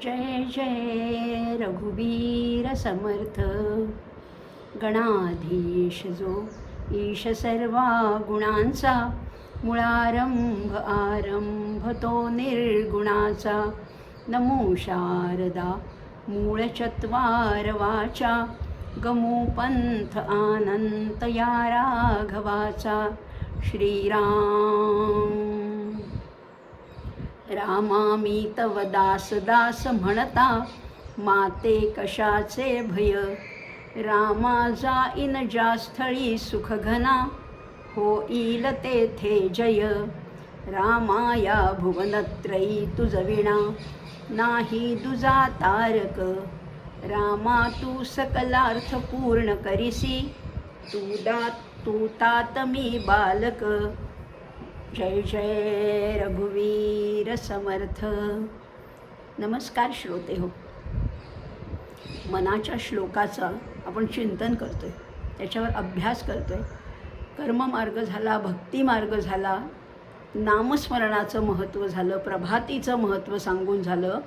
जय जय रघुवीर समर्थ. गणाधीश जो ईश सर्वा गुणांचा, मुळारंभ आरंभ तो निर्गुणाचा. नमो शारदा मूळ चत्वार वाचा, गमू पंथ आनंत या राघवाचा. श्रीराम. रामा मी तव दास दास म्हणता, माते कशाचे भय. रामा जाईन ज्या स्थळी सुख घना, होईल तेथे जय. रामा या भुवनत्रयी तुझ विणा, नाही दुजा तारक. रामा तू सकलार्थ पूर्ण करिसी, तू तात मी बालक. जय जय रघुवीर समर्थ. नमस्कार श्रोते हो. मनाच्या श्लोकाचं आपण चिंतन करतोय, त्याच्यावर अभ्यास करतोय. कर्ममार्ग झाला, भक्तिमार्ग झाला, नामस्मरणाचं महत्त्व झालं, प्रभातीचं महत्त्व सांगून झालं.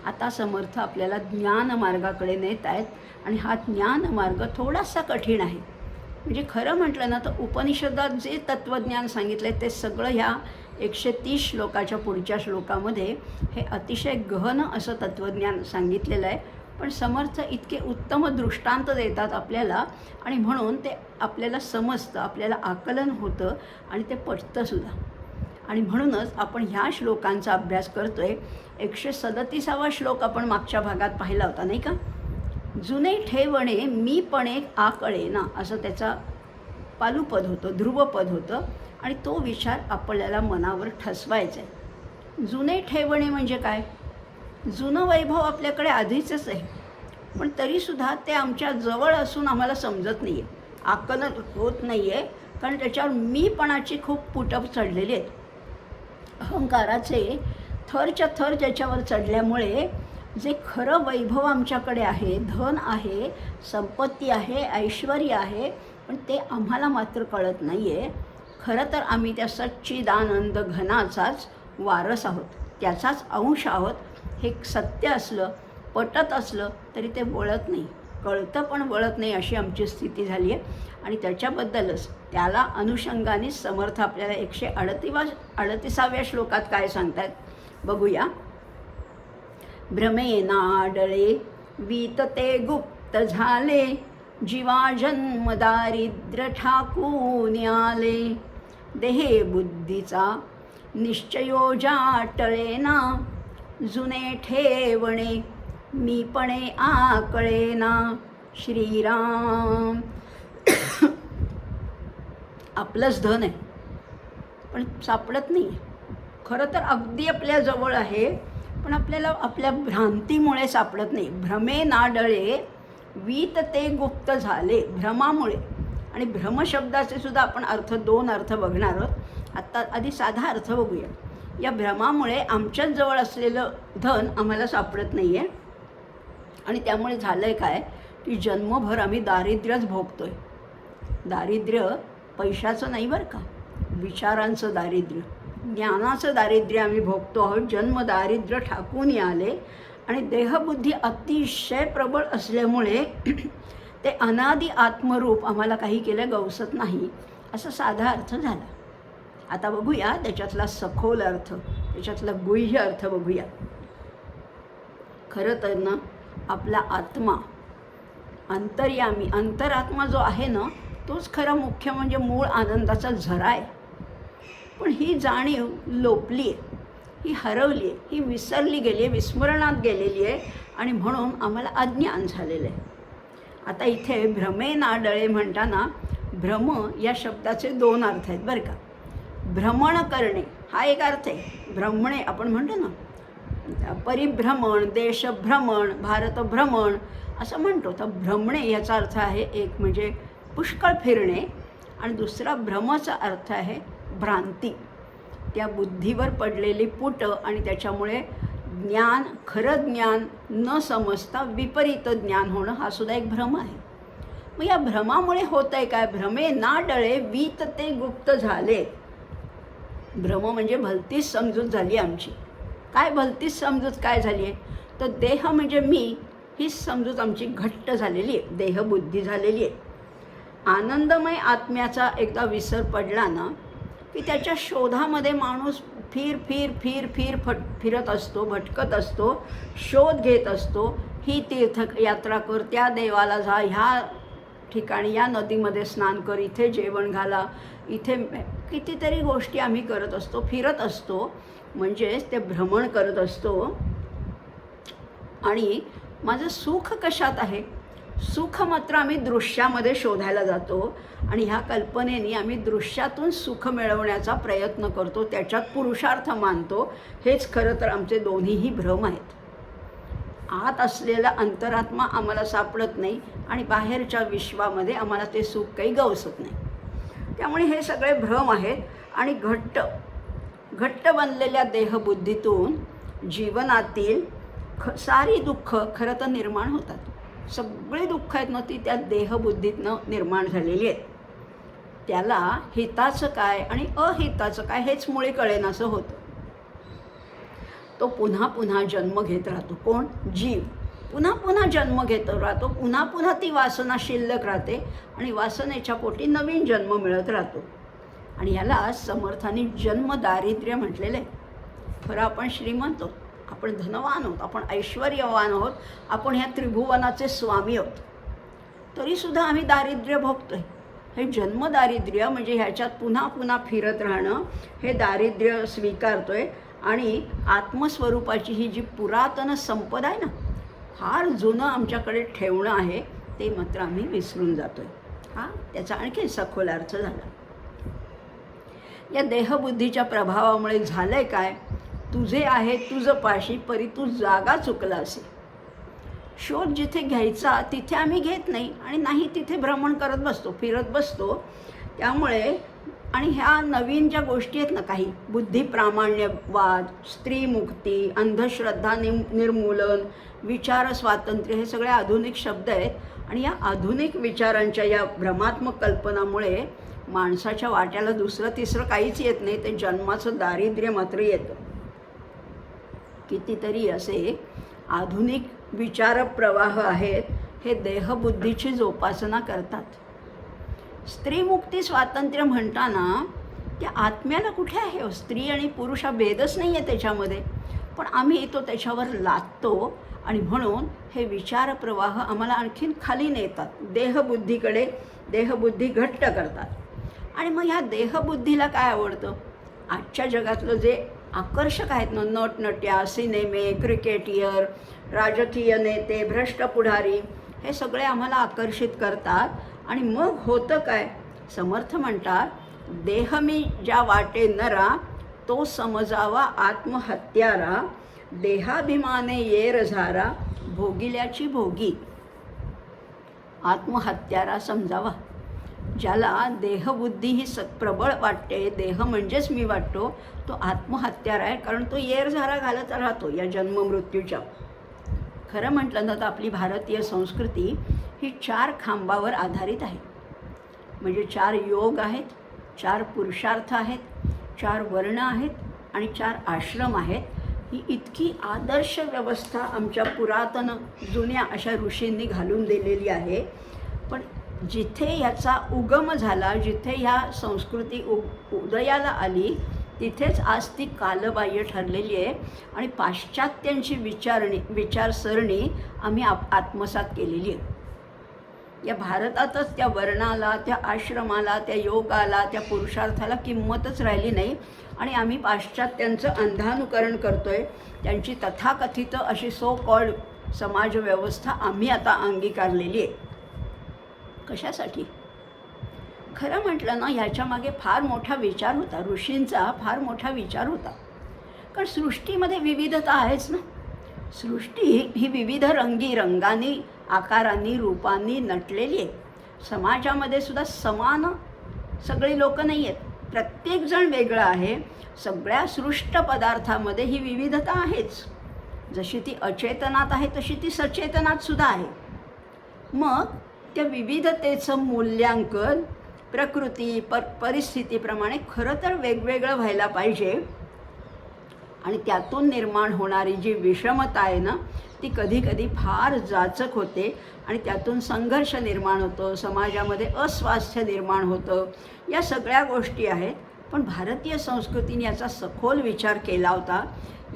आता समर्थ आपल्याला ज्ञानमार्गाकडे नेत आहेत आणि हा ज्ञानमार्ग थोडासा कठीण आहे. म्हणजे खरं म्हटलं ना तर उपनिषदात जे तत्त्वज्ञान सांगितलं आहे ते सगळं ह्या 130 श्लोकाच्या पुढच्या श्लोकामध्ये हे अतिशय गहन असं तत्त्वज्ञान सांगितलेलं आहे. पण समर्थ इतके उत्तम दृष्टांत देतात आपल्याला आणि म्हणून ते आपल्याला समजतं, आपल्याला आकलन होतं आणि ते पटतंसुद्धा. आणि म्हणूनच आपण ह्या श्लोकांचा अभ्यास करतो आहे. 137वा श्लोक आपण मागच्या भागात पाहिला होता नाही का. जुने ठेवणे मीपणे आकळेना असं त्याचा पालुपद होतं, ध्रुवपद होतं. आणि तो विचार आपल्याला मनावर ठसवायचा आहे. जुने ठेवणे म्हणजे काय. जुनं वैभव आपल्याकडे आधीचंच आहे, पण तरीसुद्धा ते आमच्या जवळ असून आम्हाला समजत नाही आहे, आकलन होत नाही आहे. कारण त्याच्यावर मीपणाची खूप पुटप चढलेली आहेत. अहंकाराचे थरच्या थर त्याच्यावर चढल्यामुळे जे खरं वैभव आमच्याकडे आहे, धन आहे, संपत्ती आहे, ऐश्वर्य आहे, पण ते आम्हाला मात्र कळत नाही आहे. खरं तर आम्ही त्या सच्चिदानंद घनाचाच वारस आहोत, त्याचाच अंश आहोत. हे सत्य असलं, पटत असलं तरी ते वळत नाही, कळतं पण वळत नाही, अशी आमची स्थिती झाली आहे. आणि त्याच्याबद्दलच त्याला अनुषंगाने समर्थ आपल्याला 138व्या श्लोकात काय सांगतात बघूया. भ्रमेनाडळे वीतते गुप्त झाले, जीवा जन्म दारिद्र्य ठाकून आले. देहे बुद्धीचा निश्चयो जाटळेना, जुने ठेवणे मीपणे आकळेना. श्रीराम. आपलंच धन आहे पण सापडत नाही. खरं तर अगदी आपल्या जवळ आहे, पण आपल्याला आपल्या भ्रांतीमुळे सापडत नाही. भ्रमे नाडळे वीत ते गुप्त झाले. भ्रमामुळे. आणि भ्रमशब्दाचे सुद्धा आपण दोन अर्थ बघणार आहोत. आत्ता आधी साधा अर्थ बघूया. या भ्रमामुळे आमच्याच जवळ असलेलं धन आम्हाला सापडत नाही आहे. आणि त्यामुळे झालं आहे काय की जन्मभर आम्ही दारिद्र्यच भोगतो आहे. दारिद्र्य पैशाचं नाही बरं का, विचारांचं दारिद्र्य, ज्ञानाचं दारिद्र्य आम्ही भोगतो आहोत. जन्म दारिद्र्य ठाकून आले. आणि देहबुद्धी अतिशय प्रबळ असल्यामुळे ते अनादि आत्मरूप आम्हाला काही केलं गवसत नाही, असा साधा अर्थ झाला. आता बघूया त्याच्यातला सखोल अर्थ, त्याच्यातला गुह्य अर्थ बघूया. खरं तर ना आपला आत्मा, अंतर्यामी अंतरात्मा जो आहे ना, तोच खरा मुख्य म्हणजे मूळ आनंदाचा झरा आहे. पण ही जाणीव लोपली आहे, ही हरवली आहे, ही विसरली गेली आहे, विस्मरणात गेलेली आहे. आणि म्हणून आम्हाला अज्ञान झालेलं आहे. आता इथे भ्रमे नाडळे म्हणताना भ्रम या शब्दाचे दोन अर्थ आहेत बरं का. भ्रमण करणे हा एक अर्थ आहे. भ्रमणे आपण म्हणतो ना, परिभ्रमण, देशभ्रमण, भारतभ्रमण असं म्हणतो. तर भ्रमणे याचा अर्थ आहे एक म्हणजे पुष्कळ फिरणे, आणि दुसरा भ्रमाचा अर्थ आहे भ्रांती, त्या बुद्धीवर पडलेली पुट. आणि त्याच्यामुळे ज्ञान, खरं ज्ञान न समजता विपरीत ज्ञान होणं हा सुद्धा एक भ्रम आहे. मग या भ्रमामुळे होत आहे काय. भ्रमे ना डळे वीत ते गुप्त झाले. भ्रम म्हणजे भलतीच समजूत झाली आमची. काय भलतीच समजूत काय झाली आहे. तर देह म्हणजे मी हीच समजूत आमची घट्ट झालेली आहे, देहबुद्धी झालेली आहे. आनंदमय आत्म्याचा एकदा विसर पडला ना की त्याच्या शोधामध्ये माणूस फिर फिर फिर फिर फिरत असतो, भटकत असतो, शोध घेत असतो. ही तीर्थयात्रा कर, त्या देवाला जा, ह्या ठिकाणी या नदीमध्ये स्नान कर, इथे जेवण घाला, इथे कितीतरी गोष्टी आम्ही करत असतो, फिरत असतो, म्हणजेच ते भ्रमण करत असतो. आणि माझं सुख कशात आहे? सुख मात्र आम्ही दृश्यामध्ये शोधायला जातो आणि ह्या कल्पनेने आम्ही दृश्यातून सुख मिळवण्याचा प्रयत्न करतो, त्याच्यात पुरुषार्थ मानतो. हेच खरं तर आमचे दोन्हीही भ्रम आहेत. आत असलेला अंतरात्मा आम्हाला सापडत नाही आणि बाहेरच्या विश्वामध्ये आम्हाला ते सुख काही गवसत नाही. त्यामुळे हे सगळे भ्रम आहेत आणि घट्ट बनलेल्या देहबुद्धीतून जीवनातील सारी दुःख खरं तर निर्माण होतात. सगळी दुःख आहेत ना ती त्या देहबुद्धीतनं निर्माण झालेली आहेत. त्याला हिताचं काय आणि अहिताचं काय हेच मुळे कळेनासं होतं. तो पुन्हा पुन्हा जन्म घेत राहतो. कोण? जीव पुन्हा पुन्हा जन्म घेत राहतो. पुन्हा पुन्हा ती वासना शिल्लक राहते आणि वासनेच्या पोटी नवीन जन्म मिळत राहतो. आणि याला समर्थांनी जन्म दारिद्र्य म्हटलेलं आहे. खरं आपण श्रीमंत आहोत, आपण धनवान आहोत, आपण ऐश्वर्यवान आहोत, आपण ह्या त्रिभुवनाचे स्वामी आहोत, तरीसुद्धा आम्ही दारिद्र्य भोगतोय. हे जन्मदारिद्र्य म्हणजे ह्याच्यात पुन्हा पुन्हा फिरत राहणं, हे दारिद्र्य स्वीकारतोय. आणि आत्मस्वरूपाची ही जी पुरातन संपदा आहे ना, फार जुनं आमच्याकडे ठेवणं आहे, ते मात्र आम्ही विसरून जातोय. हा त्याचा आणखी सखोल अर्थ झाला. या देहबुद्धीच्या प्रभावामुळे झालंय काय? तुझे आहे तुझं पाशी, परी तू जागा चुकला असे. शोध जिथे घ्यायचा तिथे आम्ही घेत नाही आणि नाही तिथे भ्रमण करत बसतो, फिरत बसतो. त्यामुळे आणि ह्या नवीन ज्या गोष्टी आहेत ना, काही बुद्धिप्रामाण्यवाद, स्त्रीमुक्ती, अंधश्रद्धा निर्मूलन, विचार स्वातंत्र्य, हे सगळे आधुनिक शब्द आहेत. आणि या आधुनिक विचारांच्या या भ्रमात्मक कल्पनामुळे माणसाच्या वाट्याला दुसरं तिसरं काहीच येत नाही, ते जन्माचं दारिद्र्य मात्र येतं. कितीतरी असे आधुनिक विचारप्रवाह आहेत, हे देहबुद्धीची जोपासना करतात. स्त्रीमुक्ती स्वातंत्र्य म्हणताना त्या आत्म्याला कुठे आहे? स्त्री आणि पुरुष हा भेदच नाही आहे त्याच्यामध्ये, पण आम्ही तो त्याच्यावर लादतो आणि म्हणून हे विचारप्रवाह आम्हाला आणखीन खाली नेतात, देहबुद्धीकडे, देहबुद्धी घट्ट करतात. आणि मग ह्या देहबुद्धीला काय आवडतं? आजच्या जगातलं जे आकर्षक आहेत ना, नटनट्या, सिनेमे, क्रिकेटियर, राजकीय नेते, भ्रष्ट पुढारी, हे सगळे आम्हाला आकर्षित करतात. आणि मग होतं काय? समर्थ म्हणतात, देह मी ज्या वाटे नरा, तो समजावा आत्महत्यारा, देहाभिमाने येर झारा, भोगिल्याची भोगी. आत्महत्यारा समजावा. ज्याला देहबुद्धी ही प्रबळ वाटते, देह म्हणजेच मी वाटतो, तो आत्महत्यारा आहे. कारण तो येरझारा घालत राहतो या जन्ममृत्यूच्या. खरं म्हटलं ना तर आपली भारतीय संस्कृती ही 4 खांबावर आधारित आहे. म्हणजे 4 योग आहेत, 4 पुरुषार्थ आहेत, 4 वर्ण आहेत आणि 4 आश्रम आहेत. ही इतकी आदर्श व्यवस्था आमच्या पुरातन जुन्या अशा ऋषींनी घालून दिलेली आहे. पण जिथे याचा उगम झाला, जिथे ह्या संस्कृती उदयाला आली, तिथेच आज ती कालबाह्य ठरलेली आहे आणि पाश्चात्यांची विचारसरणी आम्ही आत्मसात केलेली आहे. या भारतातच त्या वर्णाला, त्या आश्रमाला, त्या योगाला, त्या पुरुषार्थाला किंमतच राहिली नाही आणि आम्ही पाश्चात्यांचं अंधानुकरण करतोय. त्यांची तथाकथित अशी सो कॉल्ड समाजव्यवस्था आम्ही आता अंगीकारलेली आहे. कशासाठी? खरं म्हटलं ना, ह्याच्यामागे फार मोठा विचार होता, ऋषींचा फार मोठा विचार होता. कारण सृष्टीमध्ये विविधता आहेच ना. सृष्टी ही विविध रंगांनी, आकारांनी, रूपांनी नटलेली आहे. समाजामध्ये सुद्धा समान सगळी लोक नाही आहेत, प्रत्येकजण वेगळं आहे. सगळ्या सृष्ट पदार्थामध्ये ही विविधता आहेच. जशी ती अचेतनात आहे तशी ती सचेतनात सुद्धा आहे. मग त्या विविधतेचं मूल्यांकन प्रकृती परिस्थितीप्रमाणे खरं तर वेगवेगळं व्हायला पाहिजे. आणि त्यातून निर्माण होणारी जी विषमता आहे ना, ती कधी कधी फार जाचक होते आणि त्यातून संघर्ष निर्माण होतो, समाजामध्ये अस्वास्थ्य निर्माण होतं. या सगळ्या गोष्टी आहेत. पण भारतीय संस्कृतीने याचा सखोल विचार केला होता.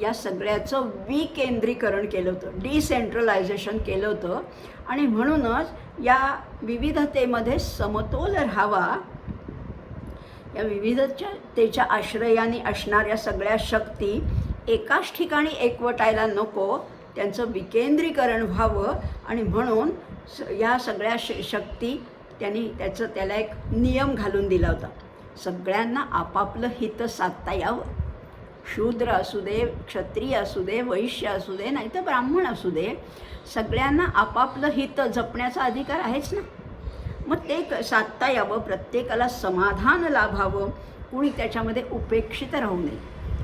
या सगळ्याचं विकेंद्रीकरण केलं होतं, डिसेंट्रलायझेशन केलं होतं. आणि म्हणूनच या विविधतेमध्ये समतोल राहावा, या विविधतेच्या आश्रयाने असणाऱ्या सगळ्या शक्ती एकाच ठिकाणी एकवटायला नको, त्यांचं विकेंद्रीकरण व्हावं. आणि म्हणून या सगळ्या शक्ती त्याला एक नियम घालून दिला होता. सगळ्यांना आपापलं हित साधता यावं. शूद्र असू दे, क्षत्रिय असू दे, वैश्य असू दे, नाही तर ब्राह्मण असू दे, सगळ्यांना आपापलं हित जपण्याचा अधिकार आहेच ना. मग ते साधता यावं, प्रत्येकाला समाधान लाभावं, कुणी त्याच्यामध्ये उपेक्षित राहू नये,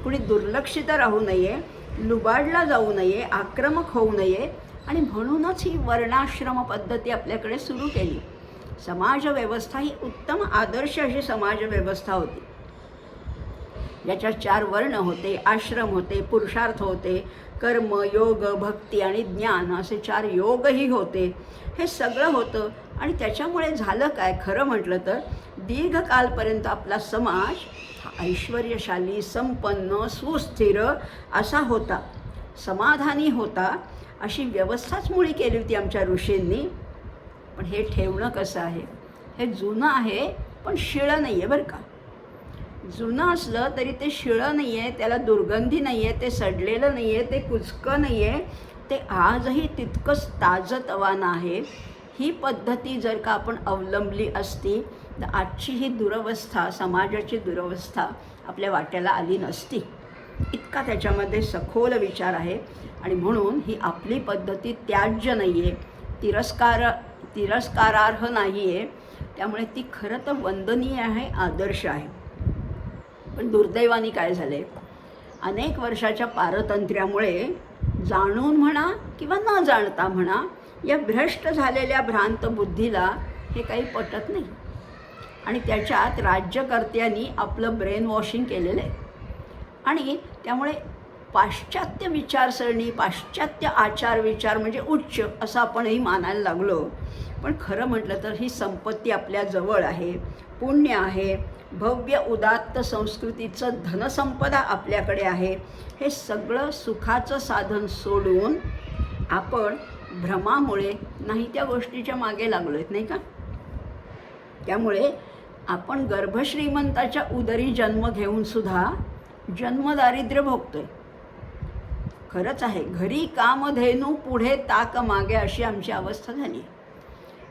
कुणी दुर्लक्षित राहू नये, लुबाडला जाऊ नये, आक्रमक होऊ नये. आणि म्हणूनच ही वर्णाश्रम पद्धती आपल्याकडे सुरू केली. समाजव्यवस्था ही उत्तम आदर्श अशी समाजव्यवस्था होती, ज्याच्यात 4 वर्ण होते, आश्रम होते, पुरुषार्थ होते, कर्म, योग, भक्ती आणि ज्ञान असे 4 योगही होते. हे सगळं होतं. आणि त्याच्यामुळे झालं काय, खरं म्हटलं तर दीर्घकालपर्यंत आपला समाज ऐश्वर्यशाली, संपन्न, सुस्थिर असा होता, समाधानी होता. अशी व्यवस्थाच मुळी केली होती आमच्या ऋषींनी. पण हे ठेवणं कसं आहे, हे जुनं आहे पण शिळं नाही आहे बरं का. जुनं असलं तरी ते शिळं नाही आहे, त्याला दुर्गंधी नाही आहे, ते सडलेलं नाही आहे, ते कुचकं नाही आहे, ते आजही तितकंच ताजंतवानं आहे. ही पद्धती जर का आपण अवलंबली असती तर आजची ही दुरवस्था, समाजाची दुरवस्था आपल्या वाट्याला आली नसती. इतका त्याच्यामध्ये सखोल विचार आहे. आणि म्हणून ही आपली पद्धती त्याज्य नाही आहे, तिरस्कारार्ह नाही आहे. त्यामुळे ती खरं तर वंदनीय आहे, आदर्श आहे. पण दुर्दैवाने काय झाले, अनेक वर्षाच्या पारतंत्र्यामुळे जाणून म्हणा किंवा न जाणता म्हणा, या भ्रष्ट झालेल्या भ्रांत बुद्धीला हे काही पटत नाही. आणि त्याच्यात राज्यकर्त्यांनी आपलं ब्रेन वॉशिंग केलेलं आहे. आणि त्यामुळे पाश्चात्य विचारसरणी, पाश्चात्य आचार विचार म्हणजे उच्च असं आपणही मानायला लागलो. पण खरं म्हटलं तर ही संपत्ती आपल्या जवळ आहे, पुण्य आहे, भव्य उदात्त संस्कृतीचं धनसंपदा आपल्याकडे आहे. हे सगळं सुखाचं साधन सोडून आपण भ्रमामुळे नाही त्या गोष्टीच्या मागे लागलो आहेत, नाही का. त्यामुळे आपण गर्भश्रीमंताच्या उदरी जन्म घेऊन सुद्धा जन्मदारिद्र्य भोगतोय. खरंच आहे, घरी कामधेनू पुढे ताक मागे अशी आमची अवस्था झाली.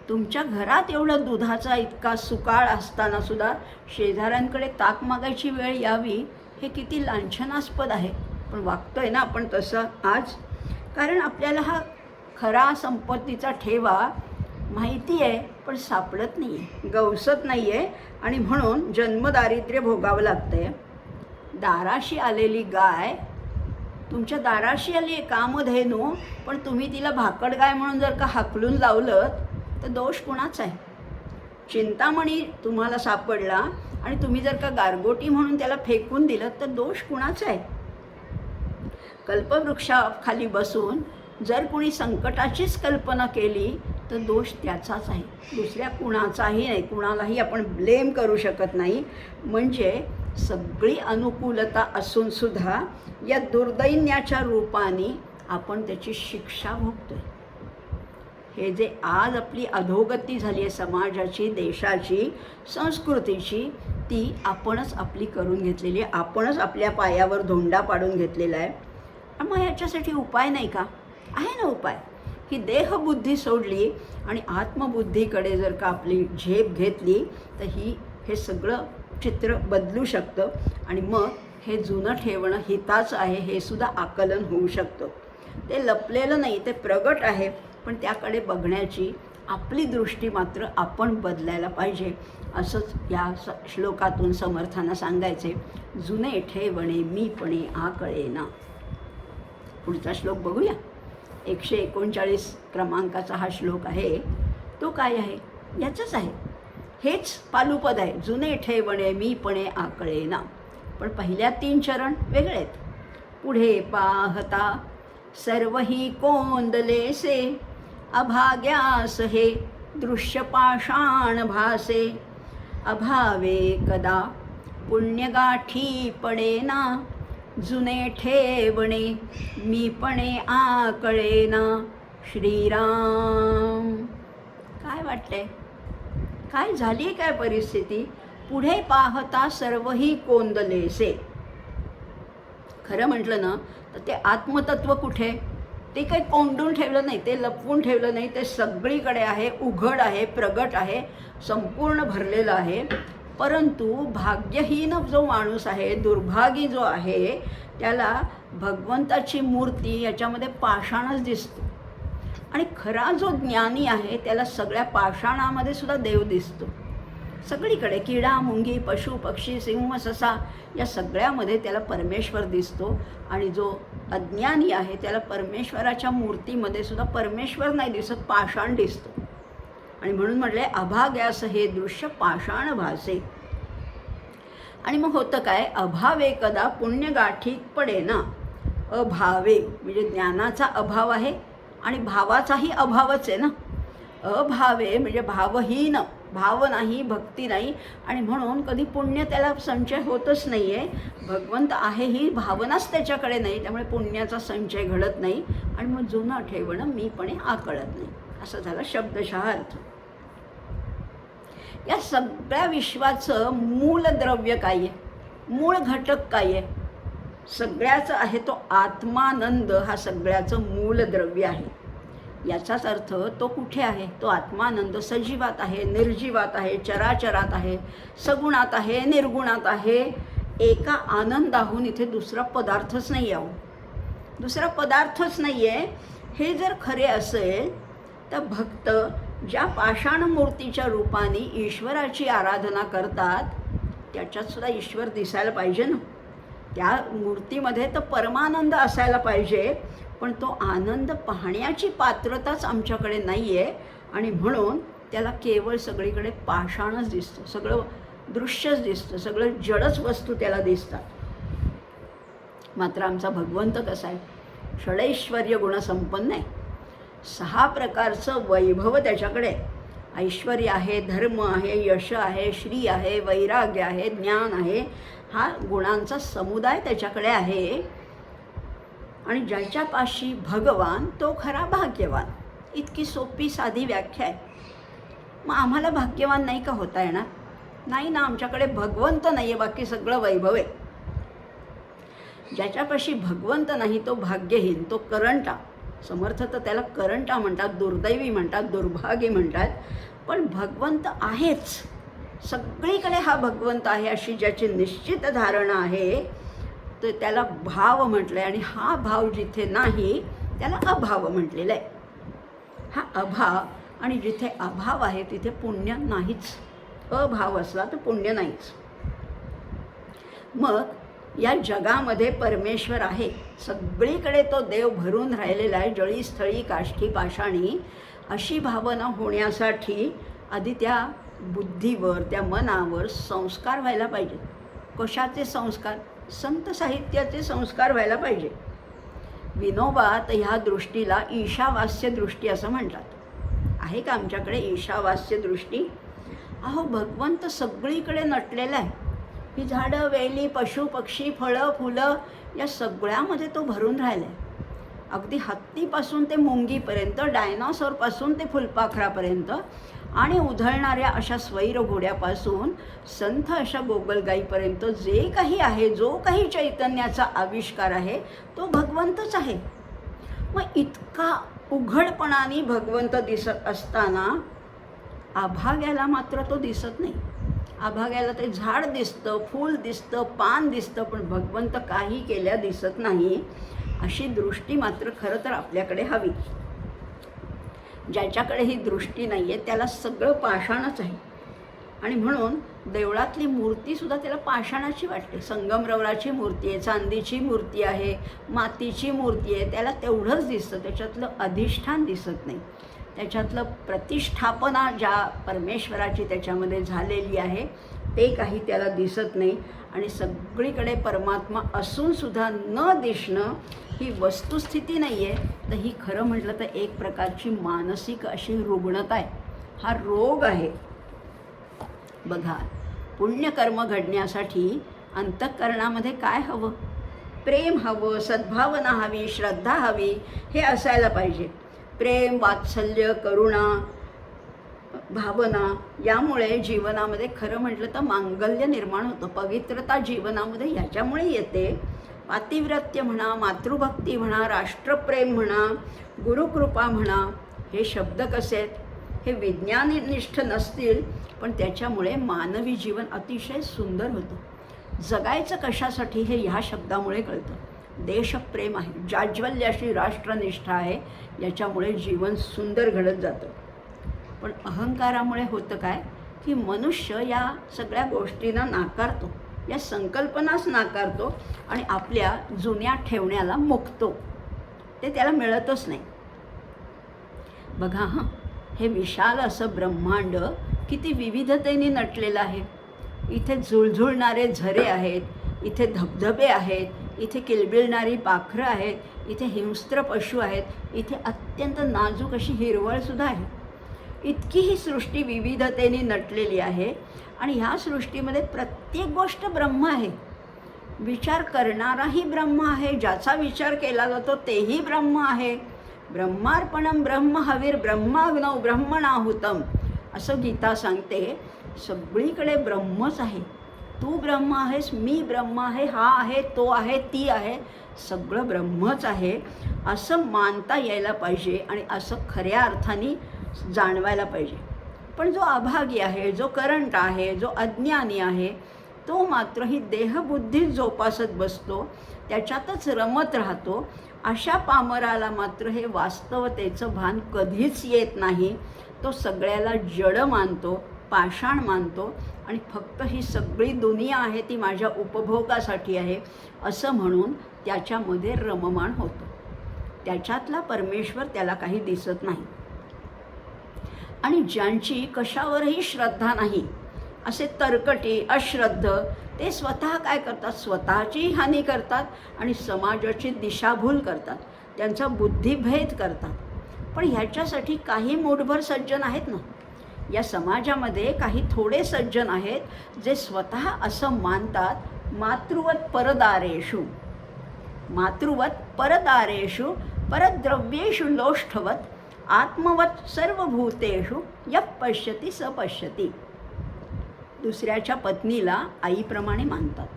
तुमच्या घरात एवढं दुधाचा इतका सुकाळ असताना सुद्धा शेजाऱ्यांकडे ताक मागायची वेळ यावी, हे किती लांछनास्पद आहे. पण वागतोय ना आपण तसं आज. कारण आपल्याला हा खरा संपत्तीचा ठेवा माहिती आहे पण सापडत नाही आहे, गवसत नाही आहे. आणि म्हणून जन्मदारिद्र्य भोगावं लागतं आहे. दाराशी आलेली गाय, तुमच्या दाराशी आली आहे कामधेनू, पण तुम्ही तिला भाकड गाय म्हणून जर का हाकलून लावलं तर दोष कुणाचा आहे. चिंतामणी तुम्हाला सापडला आणि तुम्ही जर का गारगोटी म्हणून त्याला फेकून दिलं तर दोष कुणाचा आहे. कल्पवृक्षाखाली बसून जर कुणी संकटाचीच कल्पना केली तर दोष त्याचाच आहे, दुसऱ्या कुणाचाही नाही. कुणालाही आपण ब्लेम करू शकत नाही. म्हणजे सगळी अनुकूलता असून सुद्धा या दुर्दैन्याच्या रूपाने आपण त्याची शिक्षा भोगतोय. हे जे आज आपली अधोगती झाली आहे समाजाची, देशाची, संस्कृतीची, ती आपणच आपली करून घेतलेली आहे. आपणच आपल्या पायावर धोंडा पाडून घेतलेला आहे. मग ह्याच्यासाठी उपाय नाही का? आहे ना उपाय. ही देहबुद्धी सोडली आणि आत्मबुद्धीकडे जर का आपली झेप घेतली तर हे सगळं चित्र बदलू शकतं. आणि मग हे जुनं ठेवणं हिताचं आहे हे सुद्धा आकलन होऊ शकतं. ते लपलेलं नाही, ते प्रगट आहे. पण त्याकडे बघण्याची आपली दृष्टी मात्र आपण बदलायला पाहिजे. असंच या श्लोकातून समर्थांना सांगायचे. जुने ठेवणे मीपणे आकळेना. पुढचा श्लोक बघूया. 139 क्रमांकाचा हा श्लोक आहे. तो काय आहे? याचंच आहे. हेच पालुपद आहे. जुने ठेवणे मीपणे आकळेना. पण पहिल्या 3 चरण वेगळे आहेत. पुढे पाहता सर्वही कोंदलेसे, अभाग्यास हे दृश्य पाषाण भासे. अभावे कदा पुण्यगाठी पडेना, जुने ठेवणे मीपणे आकळेना. श्रीराम. काय वाटतंय? काय झाली काय परिस्थिती? पुढे पाहता सर्वही कोंदलेसे. खरं म्हटलं ना तर ते आत्मतत्व कुठे? ते काही कोंडून ठेवलं नाही, ते लपवून ठेवलं नाही, ते सगळीकडे आहे, उघड आहे, प्रगट आहे, संपूर्ण भरलेलं आहे. परंतु भाग्यहीन जो माणूस आहे, दुर्भागी जो आहे, त्याला भगवंताची मूर्ती याच्यामध्ये पाषाणच दिसतो. आणि खरा जो ज्ञानी आहे त्याला सगळ्या पाषाणामध्ये सुद्धा देव दिसतो. सगळीकडे किडा, मुंगी, पशु, पक्षी, सिंह, ससा या सगळ्यामध्ये त्याला परमेश्वर दिसतो. आणि जो अज्ञानी आहे त्याला परमेश्वराच्या मूर्तीमध्ये सुद्धा परमेश्वर नाही दिसत, पाषाण दिसतो. आणि म्हणून म्हटले अभाग्यास हे दृश्य पाषाण भासे. आणि मग होतं काय? अभावे कदा पुण्यगाठी पडेना. अभावे म्हणजे ज्ञानाचा अभाव आहे आणि भावाचाही अभावच आहे ना. अभावे म्हणजे भावहीन, भाव नाही, भक्ती नाही. आणि म्हणून कधी पुण्य त्याला संचय होतच नाही आहे. भगवंत आहे ही भावनाच त्याच्याकडे नाही, त्यामुळे पुण्याचा संचय घडत नाही. आणि मग जुनं ठेवणं मीपणे आकळत नाही. असं झालं शब्दशः अर्थ. या सगळ्या विश्वाचं मूल द्रव्य काय आहे? मूळ घटक काय आहे? सगळ्याचं आहे तो आत्मानंद. हा सगळ्याचं मूल द्रव्य आहे. याचाच अर्थ तो कुठे आहे? तो आत्मानंद सजीवात आहे, निर्जीवात आहे, चराचरात आहे, सगुणात आहे, निर्गुणात आहे. एका आनंदाहून इथे दुसरा पदार्थच नाही आहे. दुसरा पदार्थच नाही आहे. हे जर खरे असेल तर भक्त ज्या पाषाण मूर्तीच्या रूपाने ईश्वराची आराधना करतात त्याच्यात सुद्धा ईश्वर दिसायला पाहिजे ना. त्या मूर्तीमध्ये तर परमानंद असायला पाहिजे, पण तो आनंद पाहण्याची पात्रताच आमच्याकडे नाही आहे. आणि म्हणून त्याला केवळ सगळीकडे पाषाणच दिसतं, सगळं दृश्यच दिसतं, सगळं जडच वस्तू त्याला दिसतात. मात्र आमचा भगवंत कसा आहे? षडैश्वर्य गुणसंपन्न आहे. 6 प्रकारचं वैभव त्याच्याकडे. ऐश्वर्य आहे, धर्म आहे, यश आहे, श्री आहे, वैराग्य आहे, ज्ञान आहे. हा गुणांचा समुदाय त्याच्याकडे आहे. आणि ज्याच्यापाशी भगवान तो खरा भाग्यवान. इतकी सोपी साधी व्याख्या आहे. मग आम्हाला भाग्यवान नाही का होता येणार? नाही ना. आमच्याकडे भगवंत नाही आहे, बाकी सगळं वैभव आहे. ज्याच्यापाशी भगवंत नाही तो भाग्यहीन, तो करंटा. समर्थ तर त्याला करंटा म्हणतात, दुर्दैवी म्हणतात, दुर्भागी म्हणतात. पण भगवंत आहेच, सगळीकडे हा भगवंत आहे अशी ज्याची निश्चित धारणा आहे तर त्याला भाव म्हटलं आहे. आणि हा भाव जिथे नाही त्याला अभाव म्हटलेलं आहे. हा अभाव. आणि जिथे अभाव आहे तिथे पुण्य नाहीच. अभाव असला तर पुण्य नाहीच. मग या जगामध्ये परमेश्वर आहे, सगळीकडे तो देव भरून राहिलेला आहे, जळी स्थळी काष्ठी पाषाणी. अशी भावना होण्यासाठी आधी त्या बुद्धीवर, त्या मनावर संस्कार व्हायला पाहिजे. कशाचे संस्कार? संत साहित्याचे संस्कार व्हायला पाहिजे. विनोबा तर ह्या दृष्टीला ईशावास्य दृष्टी असं म्हणतात. आहे का आमच्याकडे ईशावास्य दृष्टी? अहो भगवंत सगळीकडे नटलेला आहे. ही झाडं, वेली, पशु, पक्षी, फळं, फुलं या सगळ्यामध्ये तो भरून राहिला आहे. अगदी हत्तीपासून ते मुंगीपर्यंत, डायनॉसॉरपासून ते फुलपाखरापर्यंत आणि उधळणाऱ्या अशा स्वैर घोड्यापासून संथ अशा गोगलगाईपर्यंत जे काही आहे, जो काही चैतन्याचा आविष्कार आहे तो भगवंतच आहे. मग इतका उघडपणाने भगवंत दिसत असताना अभाग्याला मात्र तो दिसत नाही. अभाग्याला ते झाड दिसतं, फूल दिसतं, पान दिसतं, पण भगवंत काही केल्या दिसत नाही. अशी दृष्टी मात्र खरं तर आपल्याकडे हवी. ज्याच्याकडे ही दृष्टी नाही आहे त्याला सगळं पाषाणच आहे. आणि म्हणून देवळातली मूर्तीसुद्धा त्याला पाषाणाची वाटते. संगमरवराची मूर्ती आहे, चांदीची मूर्ती आहे, मातीची मूर्ती आहे, त्याला तेवढंच दिसतं, त्याच्यातलं अधिष्ठान दिसत नाही. त्याच्यातलं प्रतिष्ठापना ज्या परमेश्वराची त्याच्यामध्ये झालेली आहे ते काही त्याला दिसत नाही. आणि सगळीकडे परमात्मा असूनसुद्धा न दिसणं ही वस्तुस्थिती नाही आहे, तर ही खरं म्हटलं तर एक प्रकारची मानसिक अशी रुग्णता आहे, हा रोग आहे. बघा, पुण्यकर्म घडण्यासाठी अंतःकरणामध्ये काय हवं? प्रेम हवं, सद्भावना हवी, श्रद्धा हवी, हे असायला पाहिजे. प्रेम, वात्सल्य, करुणा, भावना यामुळे जीवनामध्ये खरं म्हटलं तर मांगल्य निर्माण होतं, पवित्रता जीवनामध्ये ह्याच्यामुळे येते. पातिव्रत्य म्हणा, मातृभक्ती म्हणा, राष्ट्रप्रेम म्हणा, गुरुकृपा म्हणा, हे शब्द कसे आहेत? हे विज्ञाननिष्ठ नसतील, पण त्याच्यामुळे मानवी जीवन अतिशय सुंदर होतं. जगायचं कशासाठी हे ह्या शब्दामुळे कळतं. देशप्रेम आहे, जाज्वल्य अशी राष्ट्रनिष्ठा आहे, याच्यामुळे जीवन सुंदर घडत जातं. पण अहंकारामुळे होतं काय की मनुष्य या सगळ्या गोष्टींना नाकारतो, या संकल्पनाच नाकारतो आणि आपल्या जुन्या ठेवण्याला मुकतो. ते त्याला मिळतच नाही. बघा हां, हे विशाल असं ब्रह्मांड किती विविधतेने नटलेलं आहे. इथे झुळझुळणारे झरे आहेत, इथे धबधबे आहेत, इथे किलबिलणारी पाखरं आहेत, इथे हिंस्त्र पशु आहेत, इथे अत्यंत नाजूक अशी हिरवळसुद्धा आहे. इतकी ही सृष्टी विविधतेने नटलेली आहे आणि ह्या सृष्टीमध्ये प्रत्येक गोष्ट ब्रह्म आहे. विचार करणाराही ब्रह्म आहे, ज्याचा विचार केला जातो तेही ब्रह्म आहे. ब्रह्मार्पणम ब्रह्म हवीर ब्रह्माग्नौ ब्रह्मणाहुतम असं गीता सांगते. सगळीकडे ब्रह्मच आहे. तू ब्रह्म आहेस, मी ब्रह्म आहे, हा आहे, तो आहे, ती आहे, सगळं ब्रह्मच आहे असं मानता यायला पाहिजे आणि असं खऱ्या अर्थाने जाणवायला पाहिजे. पण जो अभागी आहे, जो करंट आहे, जो अज्ञानी आहे, तो मात्र ही देहबुद्धीच जोपासत बसतो, त्याच्यातच रमत राहतो. अशा पामराला मात्र हे वास्तवतेचं भान कधीच येत नाही. तो सगळ्याला जड मानतो, पाषाण मानतो आणि फक्त ही सगळी दुनिया आहे ती माझ्या उपभोगासाठी आहे असं म्हणून त्याच्यामध्ये रममाण होतो. त्याच्यातला परमेश्वर त्याला काही दिसत नाही. आणि ज्यांची कशावरही श्रद्धा नाही, असे तरकटी अश्रद्ध, ते स्वतः काय करतात? स्वतःची हानी करतात आणि समाजाची दिशाभूल करतात, त्यांचा बुद्धिभेद करतात. पण ह्याच्यासाठी काही मूठभर सज्जन आहेत ना, या समाजामध्ये काही थोडे सज्जन आहेत जे स्वतः असं मानतात, मातृवत परदारेषु, मातृवत परदारेषु परद्रव्येषु लोष्ठवत आत्मवत सर्वभूतेषु यः पश्यति स पश्यति. दुसऱ्याच्या पत्नीला आईप्रमाणे मानतात,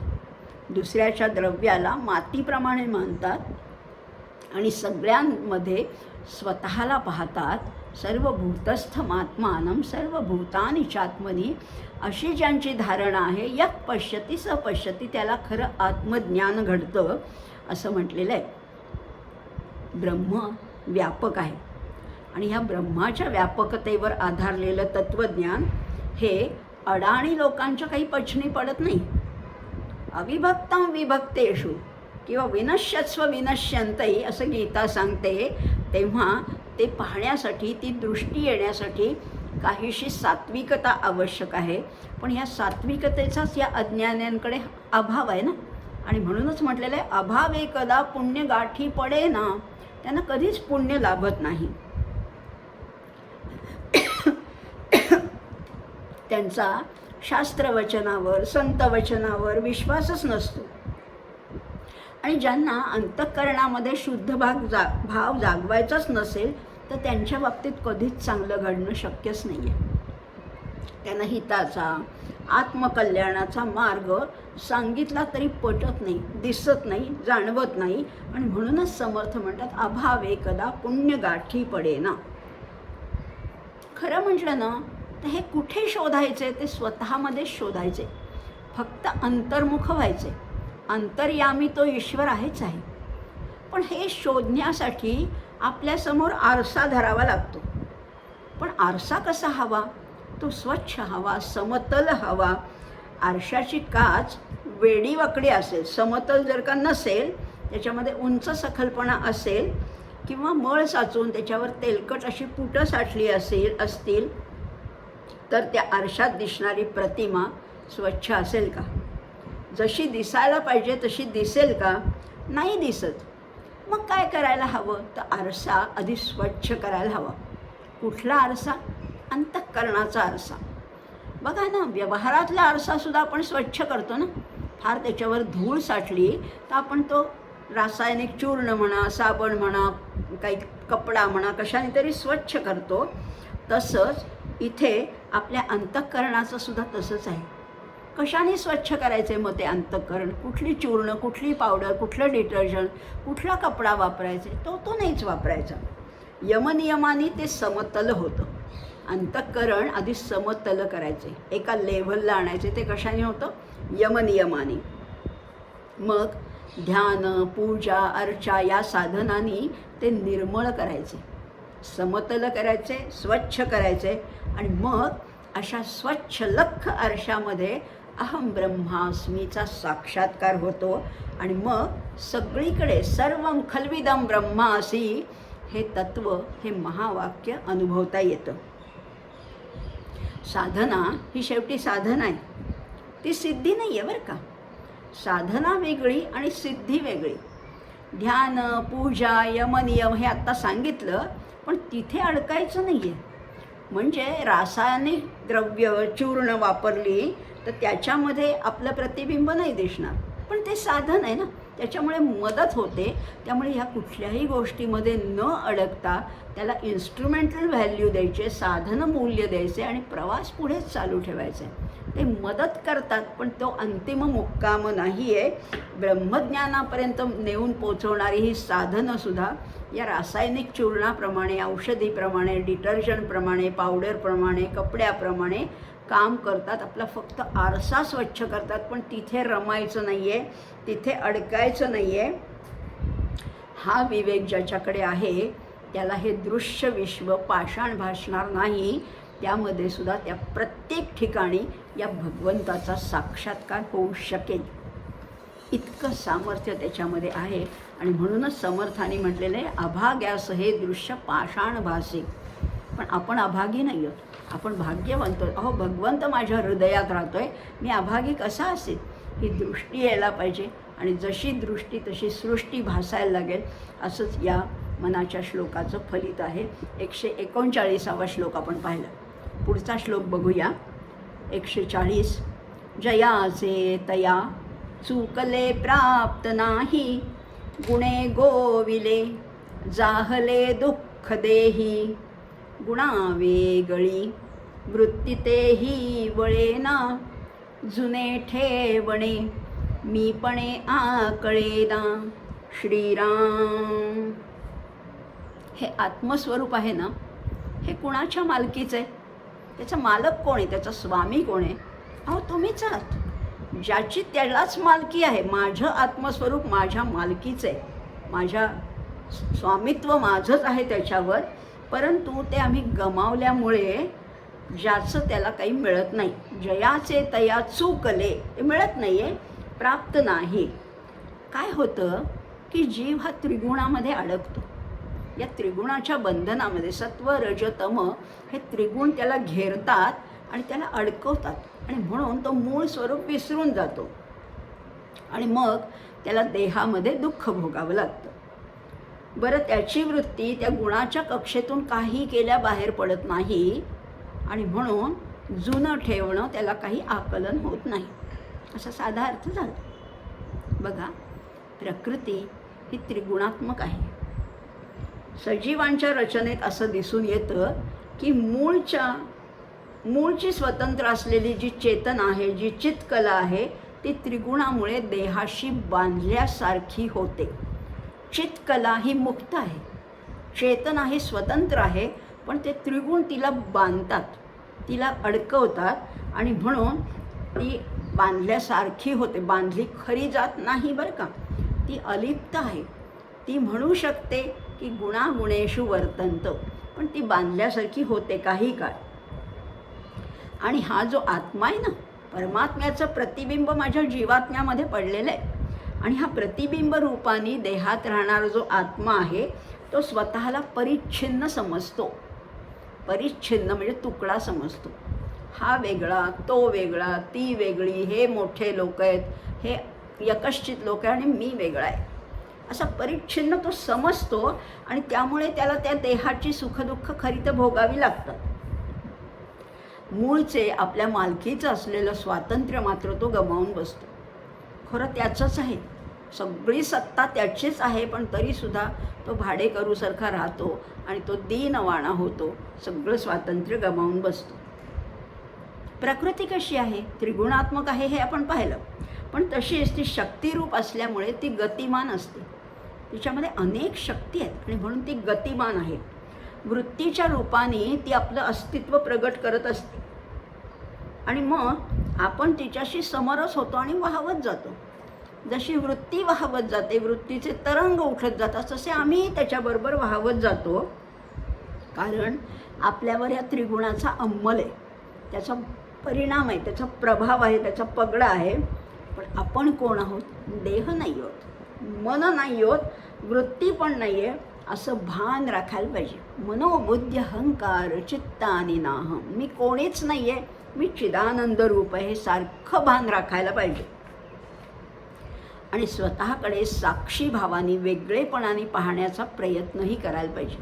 दुसऱ्याच्या द्रव्याला मातीप्रमाणे मानतात आणि सगळ्यांमध्ये स्वतःला पाहतात. सर्वभूतस्थमात्मानं सर्वभूतानि चात्मनी अशी ज्यांची धारणा आहे, यः पश्यति स पश्यति, त्याला खरं आत्मज्ञान घडतं असं म्हटलेलं आहे. ब्रह्म व्यापक आहे आणि ह्या ब्रह्माच्या व्यापकतेवर आधारलेलं तत्त्वज्ञान हे अडाणी लोकांच्या काही पचनी पडत नाही. अविभक्तं विभक्तेषु किंवा विनश्यत्स्व विनश्यन्तै असं गीता सांगते. तेव्हा ते पाहण्यासाठी, ती दृष्टी येण्यासाठी काहीशी सात्विकता आवश्यक आहे. पण ह्या सात्विकतेचाच या अज्ञान्यांकडे अभाव आहे ना. आणि म्हणूनच म्हटलेलं आहे, अभावे कदा पुण्य गाठी पडे ना, त्यांना कधीच पुण्य लाभत नाही. त्यांचा शास्त्रवचनावर, संतवचनावर विश्वासच नसतो. आणि ज्यांना अंतःकरणामध्ये शुद्ध भाव जागवायचाच नसेल, तर त्यांच्या बाबतीत कधीच चांगलं घडणं शक्यच नाही आहे. त्यांना हिताचा, आत्मकल्याणाचा मार्ग सांगितला तरी पटत नाही, दिसत नाही, जाणवत नाही. आणि म्हणूनच समर्थ म्हणतात, अभावे कदा पुण्य गाठी पडेना. खरं म्हटलं ना तर हे कुठे शोधायचे? ते स्वतःमध्ये शोधायचे, फक्त अंतर्मुख व्हायचे. अंतर्यामी तो ईश्वर आहेच आहे. पण हे शोधण्यासाठी आपल्यासमोर आरसा धरावा लागतो. पण आरसा कसा हवा? तो स्वच्छ हवा, समतल हवा. आरशाची काच वेडीवाकडी असेल, समतल जर का नसेल, त्याच्यामध्ये उंच सखलपणा असेल किंवा मळ साचून त्याच्यावर तेलकट अशी पुटं साठली असतील, तर त्या आरशात दिसणारी प्रतिमा स्वच्छ असेल का? जशी दिसायला पाहिजे तशी दिसेल का? नाही दिसत. मग काय करायला हवं? तर आरसा आधी स्वच्छ करायला हवा. कुठला आरसा? अंतःकरणाचा आरसा. बघा ना, व्यवहारातला आरसासुद्धा आपण स्वच्छ करतो ना. फार त्याच्यावर धूळ साठली तर आपण तो रासायनिक चूर्ण म्हणा, साबण म्हणा, काही कपडा म्हणा, कशाने तरी स्वच्छ करतो. तसंच इथे आपल्या अंतःकरणाचं सुद्धा तसंच आहे. कशाने स्वच्छ करायचे मग ते अंतःकरण? कुठली चूर्ण, कुठली पावडर, कुठलं डिटर्जंट, कुठला कपडा वापरायचे? तो नाहीच वापरायचा. यमनियमाने ते समतल होतं. अंतःकरण आधी समतल करायचे, एका लेव्हलला आणायचे. ते कशाने होतं? यमनियमाने. मग ध्यान, पूजा, अर्चा या साधनांनी ते निर्मळ करायचे, समतल करायचे, स्वच्छ करायचे. आणि मग अशा स्वच्छ लख्ख आरशामध्ये अहम ब्रह्मास्मीचा साक्षात्कार होतो. आणि मग सगळीकडे सर्वं खल्विदं ब्रह्मासी हे तत्व, हे महावाक्य अनुभवता येतं. साधना ही शेवटी साधना आहे, ती सिद्धी नाही आहे बरं का. साधना वेगळी आणि सिद्धी वेगळी. ध्यान, पूजा, यमनियम हे आत्ता सांगितलं, पण तिथे अडकायचं नाही आहे. म्हणजे रासायनिक द्रव्य, चूर्ण वापरली तर त्याच्यामध्ये आपलं प्रतिबिंब नाही दिसणार, पण ते साधन आहे ना, त्याच्यामुळे मदत होते. त्यामुळे ह्या कुठल्याही गोष्टीमध्ये न अडकता त्याला इन्स्ट्रुमेंटल व्हॅल्यू द्यायचे, साधन मूल्य द्यायचे आणि प्रवास पुढेच चालू ठेवायचे. ते मदत करतात, पण तो अंतिम मुक्काम नाही आहे. ब्रह्मज्ञानापर्यंत नेऊन पोचवणारी ही साधनंसुद्धा या रासायनिक चूर्णाप्रमाणे, औषधीप्रमाणे, डिटर्जंटप्रमाणे, पावडरप्रमाणे, कपड्याप्रमाणे काम करतात. आपला फक्त आरसा स्वच्छ करतात, पण तिथे रमायचं नाही आहे, तिथे अडकायचं नाही आहे. हा विवेक ज्याच्याकडे आहे त्याला हे दृश्य विश्व पाषाण भासणार नाही. त्यामध्ये सुद्धा त्या प्रत्येक ठिकाणी या भगवंताचा साक्षात्कार होऊ शकेल, इतकं सामर्थ्य त्याच्यामध्ये आहे. आणि म्हणूनच समर्थांनी म्हटलेलं आहे, अभाग्यास हे दृश्य पाषाण भासे. पण आपण अभागी नाही आहोत, आपण भाग्यवंत. अहो, भगवंत माझ्या हृदयात राहतोय, मी अभागी कसा असेल? ही दृष्टी यायला पाहिजे. आणि जशी दृष्टी तशी सृष्टी भासायला लागेल. असंच या मनाच्या श्लोकाचं फलित आहे. 139वा श्लोक आपण पाहिला. पुढचा श्लोक बघूया. 140. जयाचे तया चुकले प्राप्त नाही, गुणे गोविले जाहले दुःख देही, गुणावेगळी वृत्ती तेही वळेना, जुने ठेवणे मीपणे आकळेना. श्रीराम. हे आत्मस्वरूप आहे ना, हे कुणाच्या मालकीचं आहे? त्याचा मालक कोण आहे? त्याचा स्वामी कोण आहे? अहो, तुम्हीच आहात. ज्याची त्यालाच मालकी आहे. माझं आत्मस्वरूप माझ्या मालकीचं आहे, माझ्या स्वामित्व माझंच आहे त्याच्यावर. परंतु ते आम्ही गमावल्यामुळे ज्याचं त्याला काही मिळत नाही. जयाचे तया चुकले, ते मिळत नाही आहे, प्राप्त नाही. काय होतं की जीव हा त्रिगुणामध्ये अडकतो. या त्रिगुणाच्या बंधनामध्ये सत्व, रज, तम हे त्रिगुण त्याला घेरतात आणि त्याला अडकवतात. आणि म्हणून तो मूळ स्वरूप विसरून जातो. आणि मग त्याला देहामध्ये दुःख भोगावं लागतं. बरं, त्याची वृत्ती त्या गुणाच्या कक्षेतून काही केल्या बाहेर पडत नाही. आणि म्हणून जुनं ठेवणं त्याला काही आकलन होत नाही, असा साधा अर्थ झाला. बघा, प्रकृती ही त्रिगुणात्मक आहे. सजीवांच्या रचनेत असं दिसून येतं की मूळची स्वतंत्र असलेली जी चेतना आहे, जी चित्कला आहे, ती त्रिगुणामुळे देहाशी बांधल्यासारखी होते. चित्कला ही मुक्त आहे, चेतना ही स्वतंत्र आहे, पण ते त्रिगुण तिला बांधतात, तिला अडकवतात. आणि म्हणून ती बांधल्यासारखी होते. बांधली खरी जात नाही बरं का, ती अलिप्त आहे. ती म्हणू शकते की गुणागुणेषु वर्तंत, पण ती बांधल्यासारखी होते काही काळ. आणि हा जो आत्मा आहे ना, परमात्म्याचं प्रतिबिंब माझ्या जीवात्म्यामध्ये पडलेलं आहे. आणि हा प्रतिबिंब रूपाने देहात राहणारा जो आत्मा आहे तो स्वतःला परिच्छिन्न समजतो. परिच्छिन्न म्हणजे तुकडा समजतो. हा वेगळा, तो वेगळा, ती वेगळी, हे मोठे लोक आहेत, हे यकश्चित लोक आहे आणि मी वेगळा आहे, असा परिच्छिन्न तो समजतो आणि त्यामुळे त्याला त्या देहाची सुखदुःख खरी तर भोगावी लागतात. मूळचे आपल्या मालकीचं असलेलं स्वातंत्र्य मात्र तो गमावून बसतो. खरं त्याचंच आहे, सगळी सत्ता त्याचीच आहे, पण तरीसुद्धा तो भाडेकरूसारखा राहतो आणि तो दीनवाणा होतो, सगळं स्वातंत्र्य गमावून बसतो. प्रकृती कशी आहे? त्रिगुणात्मक आहे हे आपण पाहिलं, पण तशीच ती शक्तिरूप असल्यामुळे ती गतिमान असते. तिच्यामध्ये अनेक शक्ती आहेत आणि म्हणून ती गतिमान आहे. वृत्तीच्या रूपाने ती आपलं अस्तित्व प्रगट करत असते आणि मग आपण तिच्याशी समरस होतो आणि वाहवत जातो. जशी वृत्ती वाहवत जाते, वृत्तीचे तरंग उठत जातात, तसे आम्ही त्याच्याबरोबर वाहवत जातो. कारण आपल्यावर या त्रिगुणाचा अंमल आहे, त्याचा परिणाम आहे, त्याचा प्रभाव आहे, त्याचा पगडा आहे. पण आपण कोण आहोत? देह नाही आहोत, मन नाही आहोत, वृत्ती पण नाही आहे, असं भान राखायला पाहिजे. मनोबुद्धी अहंकार चित्तानी नाहम, मी कोणीच नाही आहे, मी चिदानंद रूप आहे, हे सारखं भान राखायला पाहिजे. आणि स्वतःकडे साक्षी भावाने वेगळेपणाने पाहण्याचा प्रयत्नही करायला पाहिजे.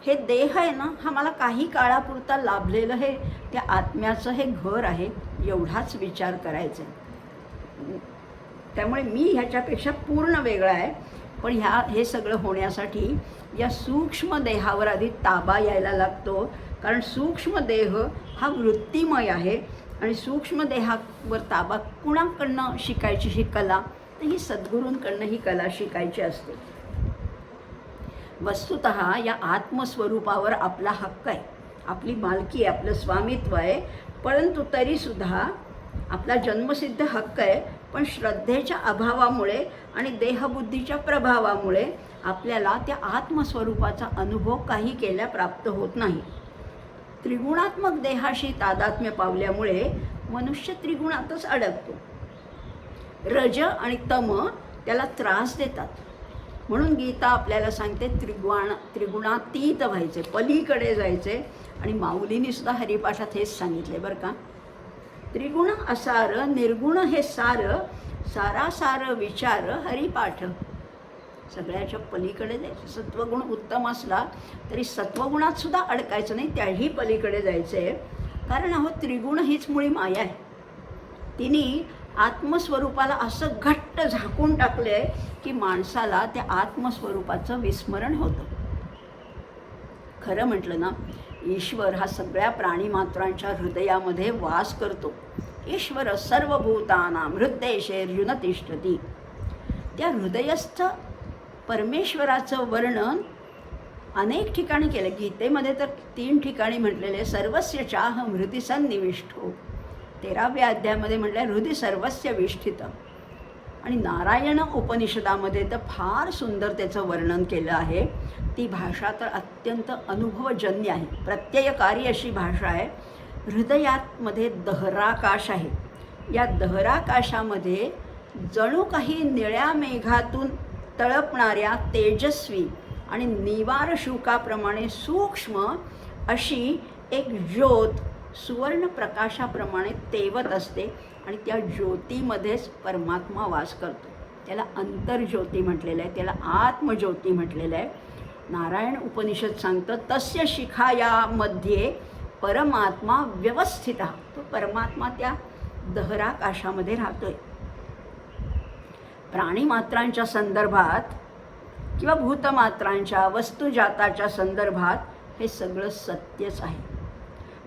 हे देह आहे ना, हा मला काही काळापुरता लाभलेलं हे त्या आत्म्याचं हे घर आहे, एवढाच विचार करायचा आहे. त्यामुळे मी ह्याच्यापेक्षा पूर्ण वेगळा आहे. पण हे सगळं होण्यासाठी या सूक्ष्म देहावर आधी ताबा यायला लागतो. कारण सूक्ष्म देह हा वृत्तिमय आहे आणि सूक्ष्म देहावर ताबा कुणाकडनं शिकायची ही कला? तर ही सद्गुरूंकडनं ही कला शिकायची असते. वस्तुतः या आत्मस्वरूपावर आपला हक्क आहे, आपली मालकी आहे, आपलं स्वामित्व आहे. परंतु तरीसुद्धा आपला जन्मसिद्ध हक्क आहे, पण श्रद्धेच्या अभावामुळे आणि देहबुद्धीच्या प्रभावामुळे आपल्याला त्या आत्मस्वरूपाचा अनुभव काही केल्या प्राप्त होत नाही. त्रिगुणात्मक देहाशी तादात्म्य पावल्यामुळे मनुष्य त्रिगुणातच अडकतो. रज आणि तम त्याला त्रास देतात. म्हणून गीता आपल्याला सांगते त्रिगुणातीत व्हायचे, पलीकडे जायचे. आणि माऊलींनी सुद्धा हरिपाठात हेच सांगितले बरं का. त्रिगुण असार निर्गुण हे सार, सारासार विचार हरिपाठ. सगळ्याच्या पलीकडे जायचं. सत्वगुण उत्तम असला तरी सत्वगुणात सुद्धा अडकायचं नाही, त्याही पलीकडे जायचं आहे. कारण अहो त्रिगुण हीच मुळी माया आहे. तिने आत्मस्वरूपाला असं घट्ट झाकून टाकलं आहे की माणसाला त्या आत्मस्वरूपाचं विस्मरण होतं. खरं म्हटलं ना, ईश्वर हा सगळ्या प्राणीमात्रांच्या हृदयामध्ये वास करतो. ईश्वर सर्वभूतानां हृद्देशेर्जुन तिष्ठती. त्या हृदयस्थ परमेश्वराचं वर्णन अनेक ठिकाणी केलं. गीतेमध्ये तर 3 ठिकाणी म्हटलेले, सर्वस्य चाहं हृदि सन्निविष्टो. 13व्या अध्यायामध्ये म्हटलं हृदि सर्वस्य विष्ठित. आणि नारायण उपनिषदामध्ये तर फार सुंदर त्याचं वर्णन केलं आहे. ती भाषा तर अत्यंत अनुभवजन्य आहे, प्रत्ययकारी अशी भाषा आहे. हृदयामध्ये दहराकाश आहे. या दहराकाशामध्ये जणू काही निळ्या मेघातून तळपणाऱ्या तेजस्वी आणि निवार शुकाप्रमाणे सूक्ष्म अशी एक ज्योत सुवर्ण प्रकाशाप्रमाणे तेवत असते आणि त्या ज्योतीमध्येच परमात्मा वास करतो. त्याला अंतर्ज्योती म्हटलेलं आहे, त्याला आत्मज्योती म्हटलेलं आहे. नारायण उपनिषद सांगतं तस्य शिखायामध्ये परमात्मा व्यवस्थित. तो परमात्मा त्या दहराकाशामध्ये राहतोय. प्राणीमात्रांच्या संदर्भात किंवा भूतमात्रांच्या वस्तुजाताच्या संदर्भात हे सगळं सत्यच आहे.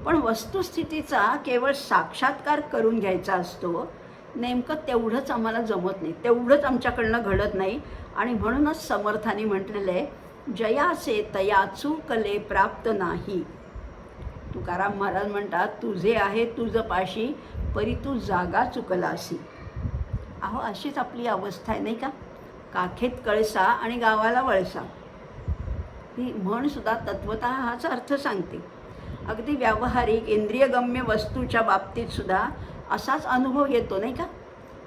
पण वस्तुस्थितीचा केवळ साक्षात्कार करून घ्यायचा असतो. नेमकं तेवढंच आम्हाला जमत नाही, तेवढंच आमच्याकडनं घडत नाही. आणि म्हणूनच समर्थांनी म्हटलेलं आहे, जयाचे तया चूकले प्राप्त नाही. तुकाराम महाराज म्हणतात, तुझे आहे तुझं पाशी परी तू जागा चुकलासी. अहो अशीच आपली अवस्था आहे नाही का. काखेत कळसा आणि गावाला वळसा. ही म्हणसुद्धा तत्वतः हाच अर्थ सांगते. अगदी व्यावहारिक इंद्रियगम्य वस्तूच्या बाबतीत सुद्धा असाच अनुभव येतो नाही का.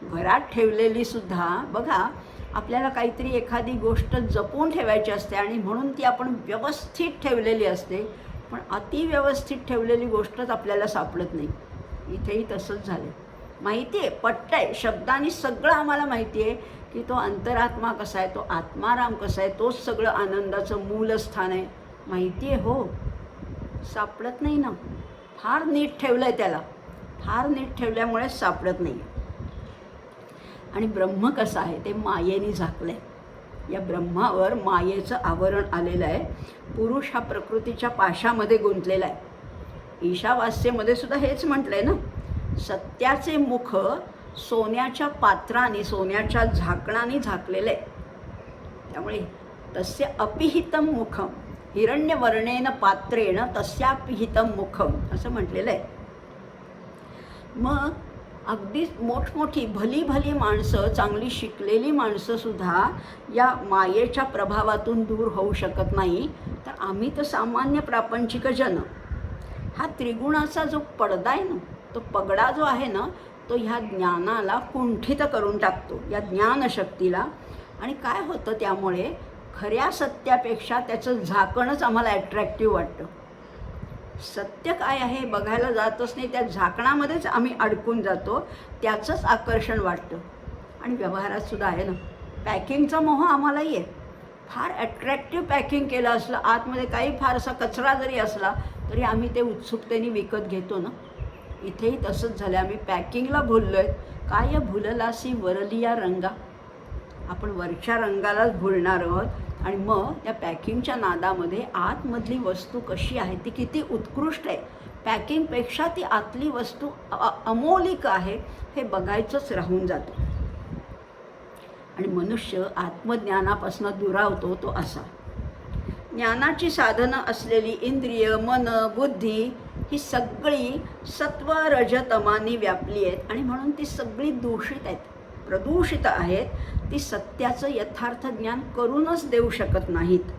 घरात ठेवलेली सुद्धा बघा, आपल्याला काहीतरी एखादी गोष्ट जपून ठेवायची असते आणि म्हणून ती आपण व्यवस्थित ठेवलेली असते. पण अतिव्यवस्थित ठेवलेली गोष्टच आपल्याला सापडत नाही. इथेही तसंच झालं. माहिती आहे, पट्ट आहे, शब्दांनी सगळं आम्हाला माहिती आहे की तो अंतरात्मा कसा आहे, तो आत्माराम कसा आहे, तोच सगळं आनंदाचं मूलस्थान आहे. माहिती आहे हो, सापडत नाही ना. फार नीट ठेवलं आहे त्याला, फार नीट ठेवल्यामुळेच सापडत नाही. आणि ब्रह्म कसं आहे ते मायेने झाकलं आहे. या ब्रह्मावर मायेचं आवरण आलेलं आहे. पुरुष हा प्रकृतीच्या पाशामध्ये गुंतलेला आहे. ईशावास्यमध्ये सुद्धा हेच म्हटलं आहे ना, सत्याचे मुख सोन्याच्या पात्राने, सोन्याच्या झाकणाने झाकलेलं आहे. त्यामुळे तस्य अपिहितम मुखम हिरण्यवर्णेन पात्रेण तस्यापिहितम मुखम असं म्हटलेलं आहे. मग अगदी मोठमोठी भली भली माणसं, चांगली शिकलेली माणसंसुद्धा या मायेच्या प्रभावातून दूर होऊ शकत नाही. तर आम्ही तर सामान्य प्रापंचिक जन, हा त्रिगुणाचा जो पडदा आहे ना, तो पगडा जो आहे ना, तो ह्या ज्ञानाला कुंठित करून टाकतो, या ज्ञानशक्तीला. आणि काय होतं त्यामुळे, खऱ्या सत्यापेक्षा त्याचं झाकणच आम्हाला ॲट्रॅक्टिव्ह वाटतं. सत्य काय आहे बघायला जातच नाही, त्या झाकणामध्येच आम्ही अडकून जातो, त्याचंच आकर्षण वाटतं. आणि व्यवहारात सुद्धा आहे ना, पॅकिंगचा मोह आम्हालाही आहे. फार ॲट्रॅक्टिव्ह पॅकिंग केलं असलं, आतमध्ये काही फारसा कचरा जरी असला तरी आम्ही ते उत्सुकतेने विकत घेतो ना. इथेही तसंच झालं. आम्ही पॅकिंगला भुललो आहे. काय भुललासी वरलिया रंगा, आपण वरच्या रंगालाच भुलणार आहोत. आणि मग त्या पॅकिंगच्या नादामध्ये आतमधली वस्तू कशी आहे, ती किती उत्कृष्ट आहे, पॅकिंगपेक्षा ती आतली वस्तू अमौलिक आहे, हे बघायचंच राहून जातं. आणि मनुष्य आत्मज्ञानापासून दुरावतो तो असा. ज्ञानाची साधनं असलेली इंद्रिय, मन, बुद्धी ही सगळी सत्व रज तमांनी व्यापली आहेत. आणि म्हणून ती सगळी दूषित आहेत, प्रदूषित आहेत. ती सत्याचं यथार्थ ज्ञान करूनच देऊ शकत नाहीत.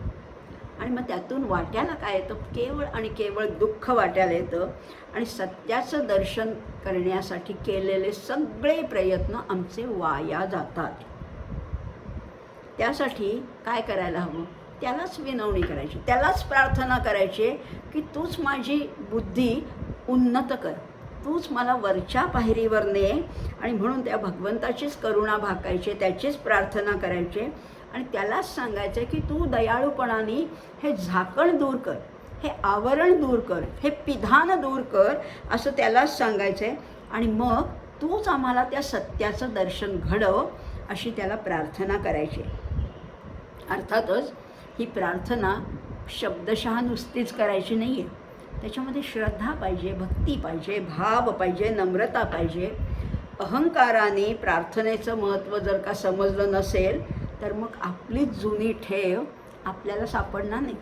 आणि मग त्यातून वाट्याला काय येतं, केवळ आणि केवळ दुःख वाट्याला येतं. आणि सत्याचं दर्शन करण्यासाठी केलेले सगळे प्रयत्न आमचे वाया जातात. त्यासाठी काय करायला हवं, त्यालाच विनवणी करायची, त्यालाच प्रार्थना करायची की तूच माझी बुद्धी उन्नत कर, तूच मला वरच्या पायरीवर ने. आणि म्हणून त्या भगवंताचीच करुणा भाकायची, त्याचीच प्रार्थना करायची. आणि त्यालाच सांगायचं की तू दयाळूपणाने हे झाकण दूर कर, हे आवरण दूर कर, हे पिधान दूर कर, असं त्यालाच सांगायचं आहे. आणि मग तूच आम्हाला त्या सत्याचं दर्शन घडव, अशी त्याला प्रार्थना करायची. अर्थातच ही प्रार्थना शब्दशः नुसतीच करायची नाही आहे. त्याच्यामध्ये श्रद्धा पाहिजे, भक्ती पाहिजे, भाव पाहिजे, नम्रता पाहिजे. अहंकाराने प्रार्थनेचं महत्त्व जर का समजलं नसेल तर मग आपली जुनी ठेव आपल्याला सापडणार नाही.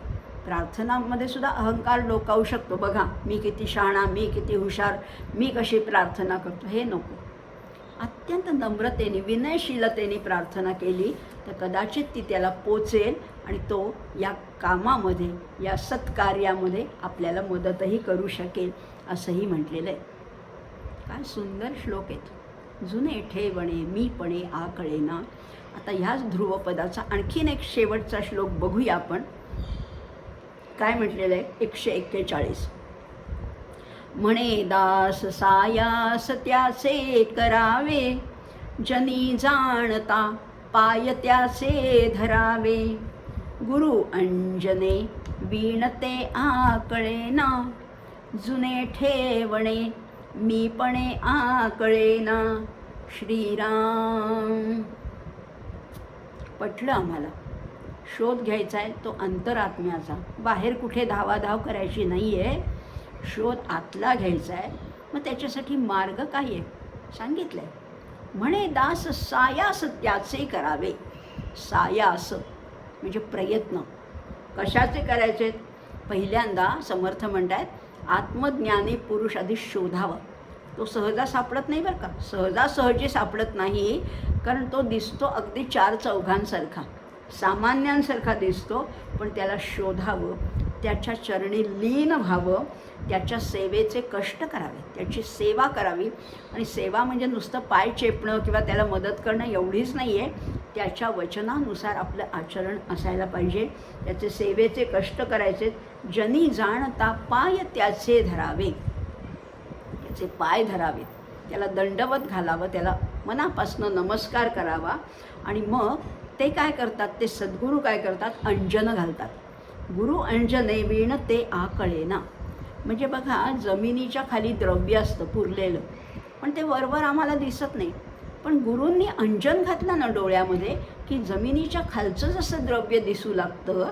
प्रार्थनामध्ये सुद्धा अहंकार डोकावू शकतो. बघा, मी किती शहाणा, मी किती हुशार, मी कशी प्रार्थना करतो, हे नको. अत्यंत नम्रतेने, विनयशीलतेने प्रार्थना केली तर कदाचित ती त्याला पोचेल आणि तो या कामामध्ये, या सत्कार्यामध्ये आपल्याला मदतही करू शकेल, असंही म्हटलेलं आहे. काय सुंदर श्लोक आहेत. जुने ठेवणे मीपणे आकळेना. आता ह्याच ध्रुवपदाचा आणखीन एक शेवटचा श्लोक बघूया आपण. काय म्हटलेलं आहे, 141. म्हणे दास सायास त्याचे करावे, जनी जाणता पाय त्याचे धरावे. गुरु अंजने वीणते आकळेना, जुने ठेवणे मीपणे आकळेना. श्रीराम. पटलं आम्हाला. शोध घ्यायचा आहे तो अंतरात्म्याचा, बाहेर कुठे धावाधाव करायची नाही आहे, शोध आतला घ्यायचा आहे. मग त्याच्यासाठी मार्ग काय आहे सांगितलं आहे. म्हणे दास सायास त्याचे करावे. सायास म्हणजे प्रयत्न. कशाचे करायचे? पहिल्यांदा समर्थ म्हणतात आत्मज्ञानी पुरुष आधी शोधावा. तो सहजा सापडत नाही बरं का, सहजासहजी सापडत नाही. कारण तो दिसतो अगदी 4 चौघांसारखा, सामान्यांसारखा दिसतो. पण त्याला शोधावं, त्याच्या चरणी लीन व्हावं, त्याच्या सेवेचे कष्ट करावे, त्याची सेवा करावी. आणि सेवा म्हणजे नुसतं पाय चेपणं किंवा त्याला मदत करणं एवढीच नाही आहे, त्याच्या वचनानुसार आपलं आचरण असायला पाहिजे. त्याचे सेवेचे कष्ट करायचे. जनी जाणता पाय त्याचे धरावे, त्याचे पाय धरावेत, त्याला दंडवत घालावं, त्याला मनापासनं नमस्कार करावा. आणि मग ते काय करतात, ते सद्गुरू काय करतात, अंजन घालतात. गुरु अंजने वीण ते आकळेना. म्हणजे बघा, जमिनीच्या खाली द्रव्य असतं पुरलेलं, पण ते वरवर आम्हाला दिसत नाही. पण गुरूंनी अंजन घातलं ना डोळ्यामध्ये, की जमिनीच्या खालचं जसं द्रव्य दिसू लागतं,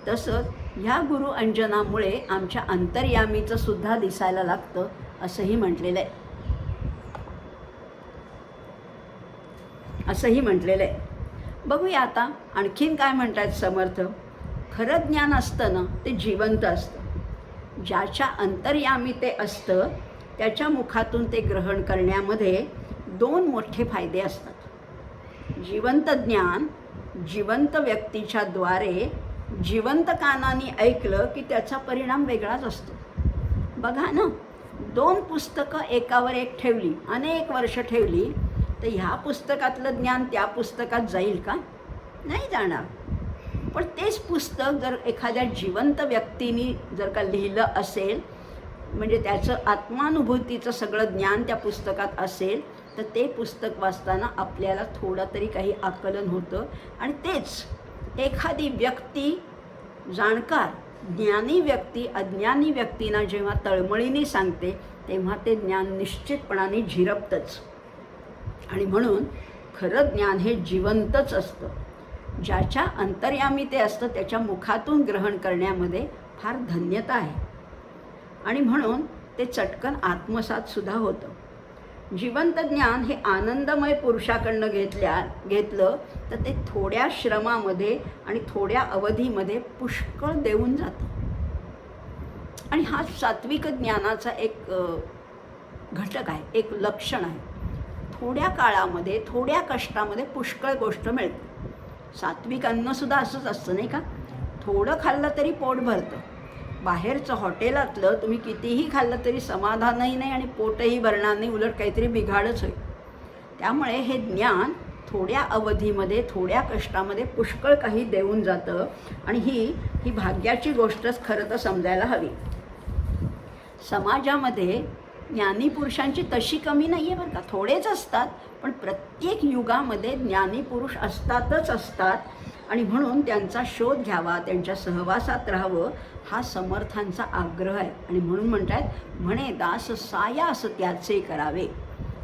तसंच ह्या गुरु अंजनामुळे आमच्या अंतर्यामीचं सुद्धा दिसायला लागतं, असंही म्हटलेलं आहे. बघूया आता आणखीन काय म्हणतात समर्थ. खरं ज्ञान असतं ना, ते जिवंत असतं. ज्याच्या अंतर्यामी ते असतं, त्याच्या मुखातून ते ग्रहण करण्यामध्ये 2 मोठे फायदे असतात. जिवंत ज्ञान जिवंत व्यक्तीच्या द्वारे जिवंत कानाने ऐकलं की त्याचा परिणाम वेगळाच असतो. बघा ना, 2 पुस्तकं एकावर एक ठेवली, अनेक वर्ष ठेवली, तर ह्या पुस्तकातलं ज्ञान त्या पुस्तकात जाईल का? नाही जाणार. पण तेच पुस्तक जर एखाद्या जिवंत व्यक्तीने जर का लिहिलं असेल, म्हणजे त्याचं आत्मानुभूतीचं सगळं ज्ञान त्या पुस्तकात असेल, तर ते पुस्तक वाचताना आपल्याला थोडं तरी काही आकलन होतं. आणि तेच एखादी व्यक्ती, जाणकार ज्ञानी व्यक्ती अज्ञानी व्यक्तींना जेव्हा तळमळीने सांगते, तेव्हा ते ज्ञान निश्चितपणाने झिरपतंच. आणि म्हणून खरं ज्ञान हे जिवंतच असतं. ज्याच्या अंतर्यामी ते असतं, त्याच्या मुखातून ग्रहण करण्यामध्ये फार धन्यता आहे. आणि म्हणून ते चटकन आत्मसातसुद्धा होतं. जिवंत ज्ञान हे आनंदमय पुरुषाकडनं घेतलं तर ते थोड्या श्रमामध्ये आणि थोड्या अवधीमध्ये पुष्कळ देऊन जातं. आणि हा सात्विक ज्ञानाचा एक घटक आहे, एक लक्षण आहे. थोड्या काळामध्ये, थोड्या कष्टामध्ये पुष्कळ गोष्ट मिळते. सात्विक अन्नसुद्धा असंच असतं नाही का? थोडं खाल्लं तरी पोट भरतं. बाहेरचं हॉटेलातलं तुम्ही कितीही खाल्लं तरी समाधानही नाही आणि पोटही भरणार नाही, उलट काहीतरी बिघाडच होईल. त्यामुळे हे ज्ञान थोड्या अवधीमध्ये, थोड्या कष्टामध्ये पुष्कळ काही देऊन जातं. आणि ही भाग्याची गोष्टच खरं तर समजायला हवी. समाजामध्ये ज्ञानी पुरुषांची तशी कमी नाही आहे बरं का, थोडेच असतात, पण प्रत्येक युगामध्ये ज्ञानी पुरुष असतातच असतात. आणि म्हणून त्यांचा शोध घ्यावा, त्यांच्या सहवासात राहावं, हा समर्थांचा आग्रह आहे. आणि म्हणून म्हणतात, म्हणे दास सायास त्याचे करावे.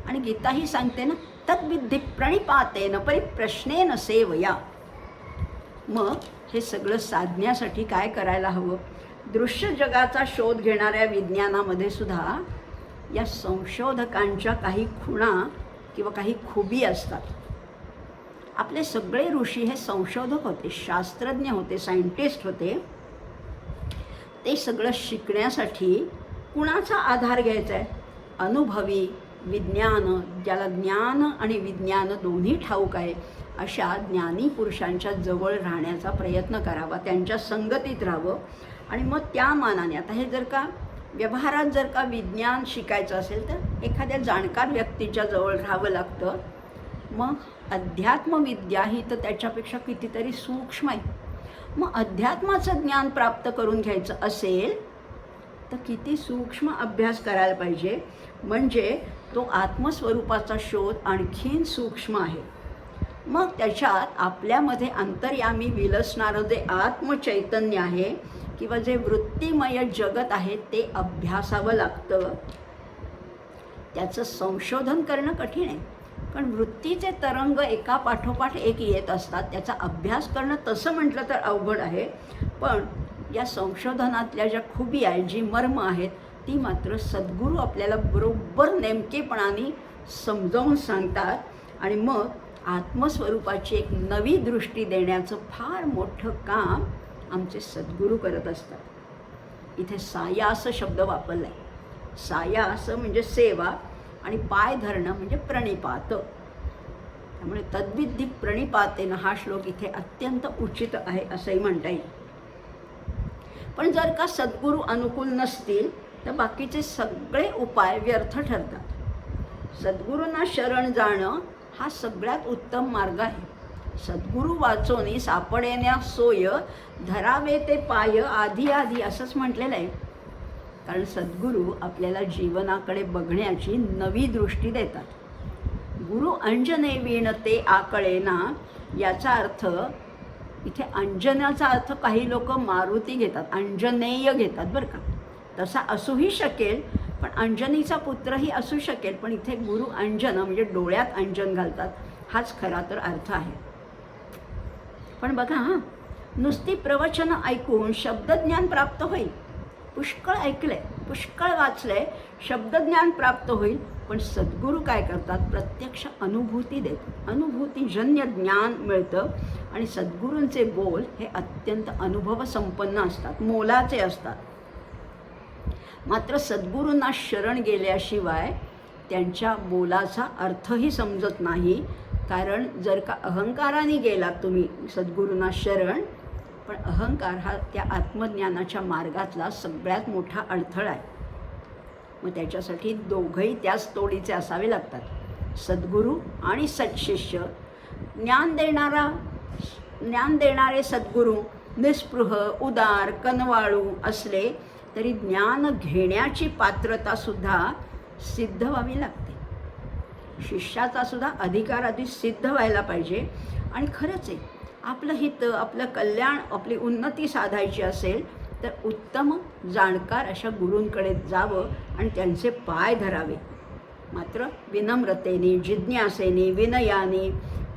आणि गीताही सांगते ना, तद्विद्धी प्रणिपातेन परिप्रश्नेन सेवया. मग हे सगळं साधण्यासाठी काय करायला हवं? दृश्य जगाचा शोध घेणाऱ्या विज्ञानामध्ये सुद्धा या संशोधकांच्या काही खुणा किंवा काही खुबी असतात. आपले सगळे ऋषी हे संशोधक होते, शास्त्रज्ञ होते, सायंटिस्ट होते. ते सगळं शिकण्यासाठी कुणाचा आधार घ्यायचा आहे? अनुभवी विज्ञान, ज्याला ज्ञान आणि विज्ञान दोन्ही ठाऊक आहे, अशा ज्ञानी पुरुषांच्या जवळ राहण्याचा प्रयत्न करावा, त्यांच्या संगतीत राहावं. आणि मग त्या मानाने आता हे जर का व्यवहारात जर का विज्ञान शिकायचं असेल तर एखाद्या जाणकार व्यक्तीच्या जवळ राहावं लागतं. मग अध्यात्मविद्या ही तर त्याच्यापेक्षा कितीतरी सूक्ष्म आहे. मग अध्यात्माचं ज्ञान प्राप्त करून घ्यायचं असेल तर किती सूक्ष्म अभ्यास करायला पाहिजे, म्हणजे तो आत्मस्वरूपाचा शोध आणखीन सूक्ष्म आहे. मग त्याच्यात आपल्यामध्ये अंतर्यामी विलसणारं जे आत्मचैतन्य आहे किंवा जे वृत्तिमय जगत आहे ते अभ्यासावं लागतं. त्याचं संशोधन करणं कठीण आहे, कारण वृत्तीचे तरंग एका पाठोपाठ एक येत असतात. त्याचा अभ्यास करणं तसं म्हटलं तर अवघड आहे. पण या संशोधनातल्या ज्या खुबी आहेत, जी मर्म आहेत, ती मात्र सद्गुरू आपल्याला बरोबर नेमकेपणाने समजावून सांगतात. आणि मग आत्मस्वरूपाची एक नवी दृष्टी देण्याचं फार मोठं काम आमचे सद्गुरू करत असतात. इथे सायास शब्द वापरला आहे. सायास म्हणजे सेवा आणि पाय धरणं म्हणजे प्रणिपात. त्यामुळे तद्विद्धी प्रणिपातेन हा श्लोक इथे अत्यंत उचित आहे असंही म्हणता येईल. पण जर का सद्गुरू अनुकूल नसतील तर बाकीचे सगळे उपाय व्यर्थ ठरतात. सद्गुरूंना शरण जाणं हा सगळ्यात उत्तम मार्ग आहे. सद्गुरू वाचोनी सापडेण्या सोय, धरावे ते पाय आधी आधी असंच म्हटलेलं आहे. कारण सद्गुरू आपल्याला जीवनाकडे बघण्याची नवी दृष्टी देतात. गुरु अंजने वीण ते आकळेना, याचा अर्थ इथे अंजनाचा अर्थ काही लोक मारुती घेतात, अंजनेय घेतात बरं का. तसा असूही शकेल, पण अंजनीचा पुत्रही असू शकेल, पण इथे गुरु अंजन म्हणजे डोळ्यात अंजन घालतात, हाच खरा तर अर्थ आहे. पण बघा नुसती प्रवचन ऐकून शब्दज्ञान प्राप्त होईल. पुष्कळ ऐकलंय, पुष्कळ वाचलंय, शब्दज्ञान प्राप्त होईल, पण सद्गुरू काय करतात, प्रत्यक्ष अनुभूती देतात. अनुभूतीजन्य ज्ञान मिळतं आणि सद्गुरूंचे बोल हे अत्यंत अनुभवसंपन्न असतात, मोलाचे असतात. मात्र सद्गुरूंना शरण गेल्याशिवाय त्यांच्या बोलाचा अर्थही समजत नाही. कारण जर का अहंकाराने गेलात तुम्ही सद्गुरूंना शरण, पण अहंकार हा त्या आत्मज्ञानाच्या मार्गातला सगळ्यात मोठा अडथळा आहे. मग त्याच्यासाठी दोघंही त्याच तोडीचे असावे लागतात, सद्गुरू आणि सत्शिष्य. ज्ञान देणारे सद्गुरू निस्पृह, उदार, कनवाळू असले तरी ज्ञान घेण्याची पात्रतासुद्धा सिद्ध व्हावी लागते. शिष्याचा सुद्धा अधिकार आधी सिद्ध व्हायला पाहिजे. आणि खरंच आहे, आपलं हित, आपलं कल्याण, आपली उन्नती साधायची असेल तर उत्तम जाणकार अशा गुरूंकडे जावं आणि त्यांचे पाय धरावे. मात्र विनम्रतेने, जिज्ञासेने, विनयाने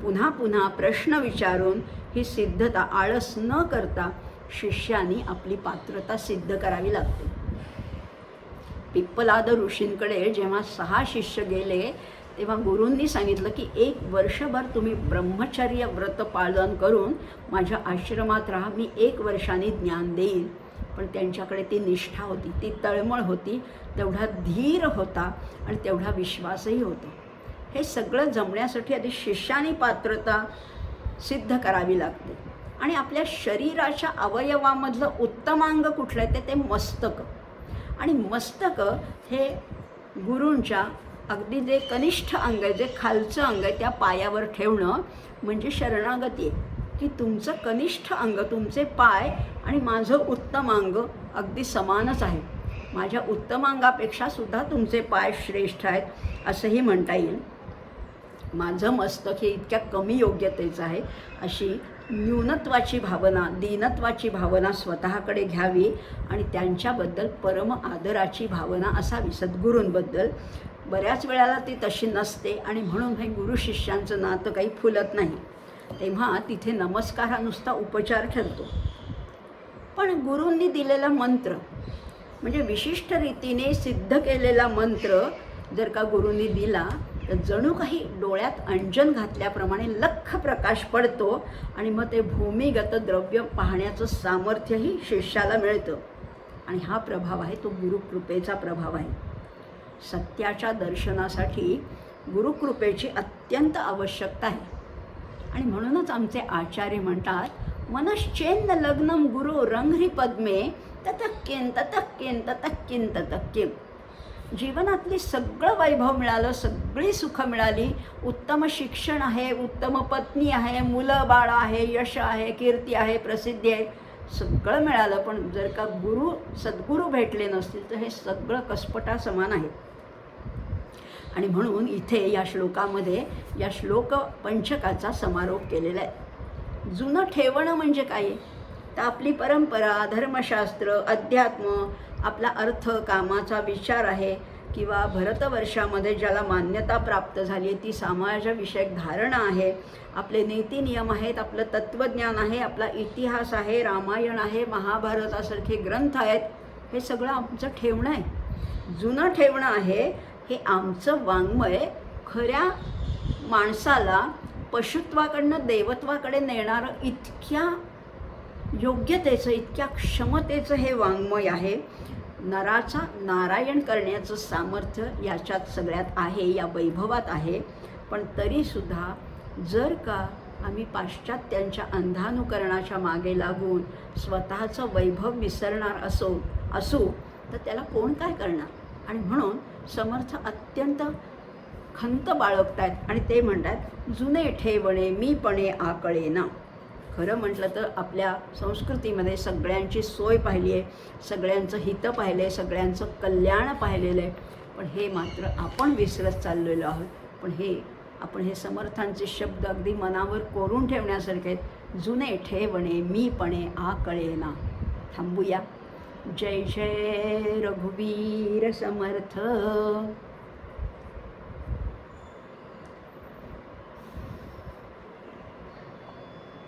पुन्हा पुन्हा प्रश्न विचारून ही सिद्धता आळस न करता शिष्यानी आपली पात्रता सिद्ध करावी लागते. पिप्पलाद ऋषींकडे जेव्हा 6 शिष्य गेले तेव्हा गुरूंनी सांगितलं की 1 वर्षभर तुम्ही ब्रह्मचर्य व्रत पालन करून माझ्या आश्रमात राहा, मी 1 वर्षाने ज्ञान देईल. पण त्यांच्याकडे ती निष्ठा होती, ती तळमळ होती, तेवढा धीर होता आणि तेवढा विश्वासही होता. हे सगळं जमण्यासाठी आधी शिष्यानी पात्रता सिद्ध करावी लागते. आणि आपल्या शरीराच्या अवयवामधलं उत्तमांग कुठलं आहे ते मस्तक. आणि मस्तक हे गुरूंच्या अगदी जे कनिष्ठ अंग आहे, जे खालचं अंग आहे, त्या पायावर ठेवणं म्हणजे शरणागती आहे. की तुमचं कनिष्ठ अंग, तुमचे पाय आणि माझं उत्तमांग अगदी समानच आहे. माझ्या उत्तमांगापेक्षा सुद्धा तुमचे पाय श्रेष्ठ आहेत असंही म्हणता येईल. माझं मस्तक हे इतक्या कमी योग्यतेचं आहे, अशी न्यूनत्वाची भावना, दीनत्वाची भावना स्वतःकडे घ्यावी आणि त्यांच्याबद्दल परम आदराची भावना असावी. सद्गुरूंबद्दल बऱ्याच वेळेला ती तशी नसते आणि म्हणून हे गुरु शिष्यांचं नातं काही फुलत नाही. तेव्हा तिथे नमस्कार हा नुसता उपचार ठरतो. पण गुरूंनी दिलेला मंत्र म्हणजे विशिष्ट रीतीने सिद्ध केलेला मंत्र जर का गुरूंनी दिला तर जणू काही डोळ्यात अंजन घातल्याप्रमाणे लख्ख प्रकाश पडतो आणि मग ते भूमिगत द्रव्य पाहण्याचं सामर्थ्यही शिष्याला मिळतं. आणि हा प्रभाव आहे तो गुरुकृपेचा प्रभाव आहे. सत्याच्या दर्शनासाठी गुरुकृपेची अत्यंत आवश्यकता आहे. आणि म्हणूनच आमचे आचार्य म्हणतात, मनश्चेन्न लग्नम गुरु रंघ्री पद्मे ततक्किन ततक्किन ततक्किन ततक्किम. जीवनातली सगळं वैभव मिळालं, सगळी सुखं मिळाली, उत्तम शिक्षण आहे, उत्तम पत्नी आहे, मुलं बाळ आहे, यश आहे, कीर्ती आहे, प्रसिद्धी आहे, सगळं मिळालं, पण जर का सद्गुरू भेटले नसतील तर हे सगळं कसपटा समान आहे. आणि म्हणून इथे या श्लोकामध्ये या श्लोक पंचकाचा समारोप केलेला आहे. जुनं ठेवणं म्हणजे काय, तर आपली परंपरा, धर्मशास्त्र, अध्यात्म, आपला अर्थ, कामाचा विचार आहे, किंवा भरतवर्षामध्ये ज्याला मान्यता प्राप्त झाली आहे ती समाजविषयक धारणा आहे, आपले नीतिनियम आहेत, आपलं तत्त्वज्ञान आहे, आपला इतिहास आहे, रामायण आहे, महाभारतासारखे ग्रंथ आहेत, हे सगळं आमचं ठेवणं आहे. जुनं ठेवणं आहे. हे आमचं वाङ्मय खऱ्या माणसाला पशुत्वाकडनं देवत्वाकडे नेणारं इतक्या योग्यतेचं, इतक्या क्षमतेचं हे वाङ्मय आहे. नराचा नारायण करण्याचं सामर्थ्य याच्यात सगळ्यात आहे, या वैभवात आहे. पण तरीसुद्धा जर का आम्ही पाश्चात्यांच्या अंधानुकरणाच्या मागे लागून स्वतःचं वैभव विसरणार असू तर त्याला कोण काय करणार. आणि म्हणून समर्थ अत्यंत खंत बाळगतायत आणि ते म्हणतात, जुने ठेवणे मीपणे आकळेना. खरं म्हटलं तर आपल्या संस्कृतीमध्ये सगळ्यांची सोय पाहिली आहे, सगळ्यांचं हित पाहिलं आहे, सगळ्यांचं कल्याण पाहिलेलं आहे. पण हे मात्र आपण विसरत चाललेलो आहोत. पण आपण हे समर्थांचे शब्द अगदी मनावर कोरून ठेवण्यासारखे आहेत. जुने ठेवणे मीपणे आकळेना. थांबूया. जय जय रघुवीर समर्थ.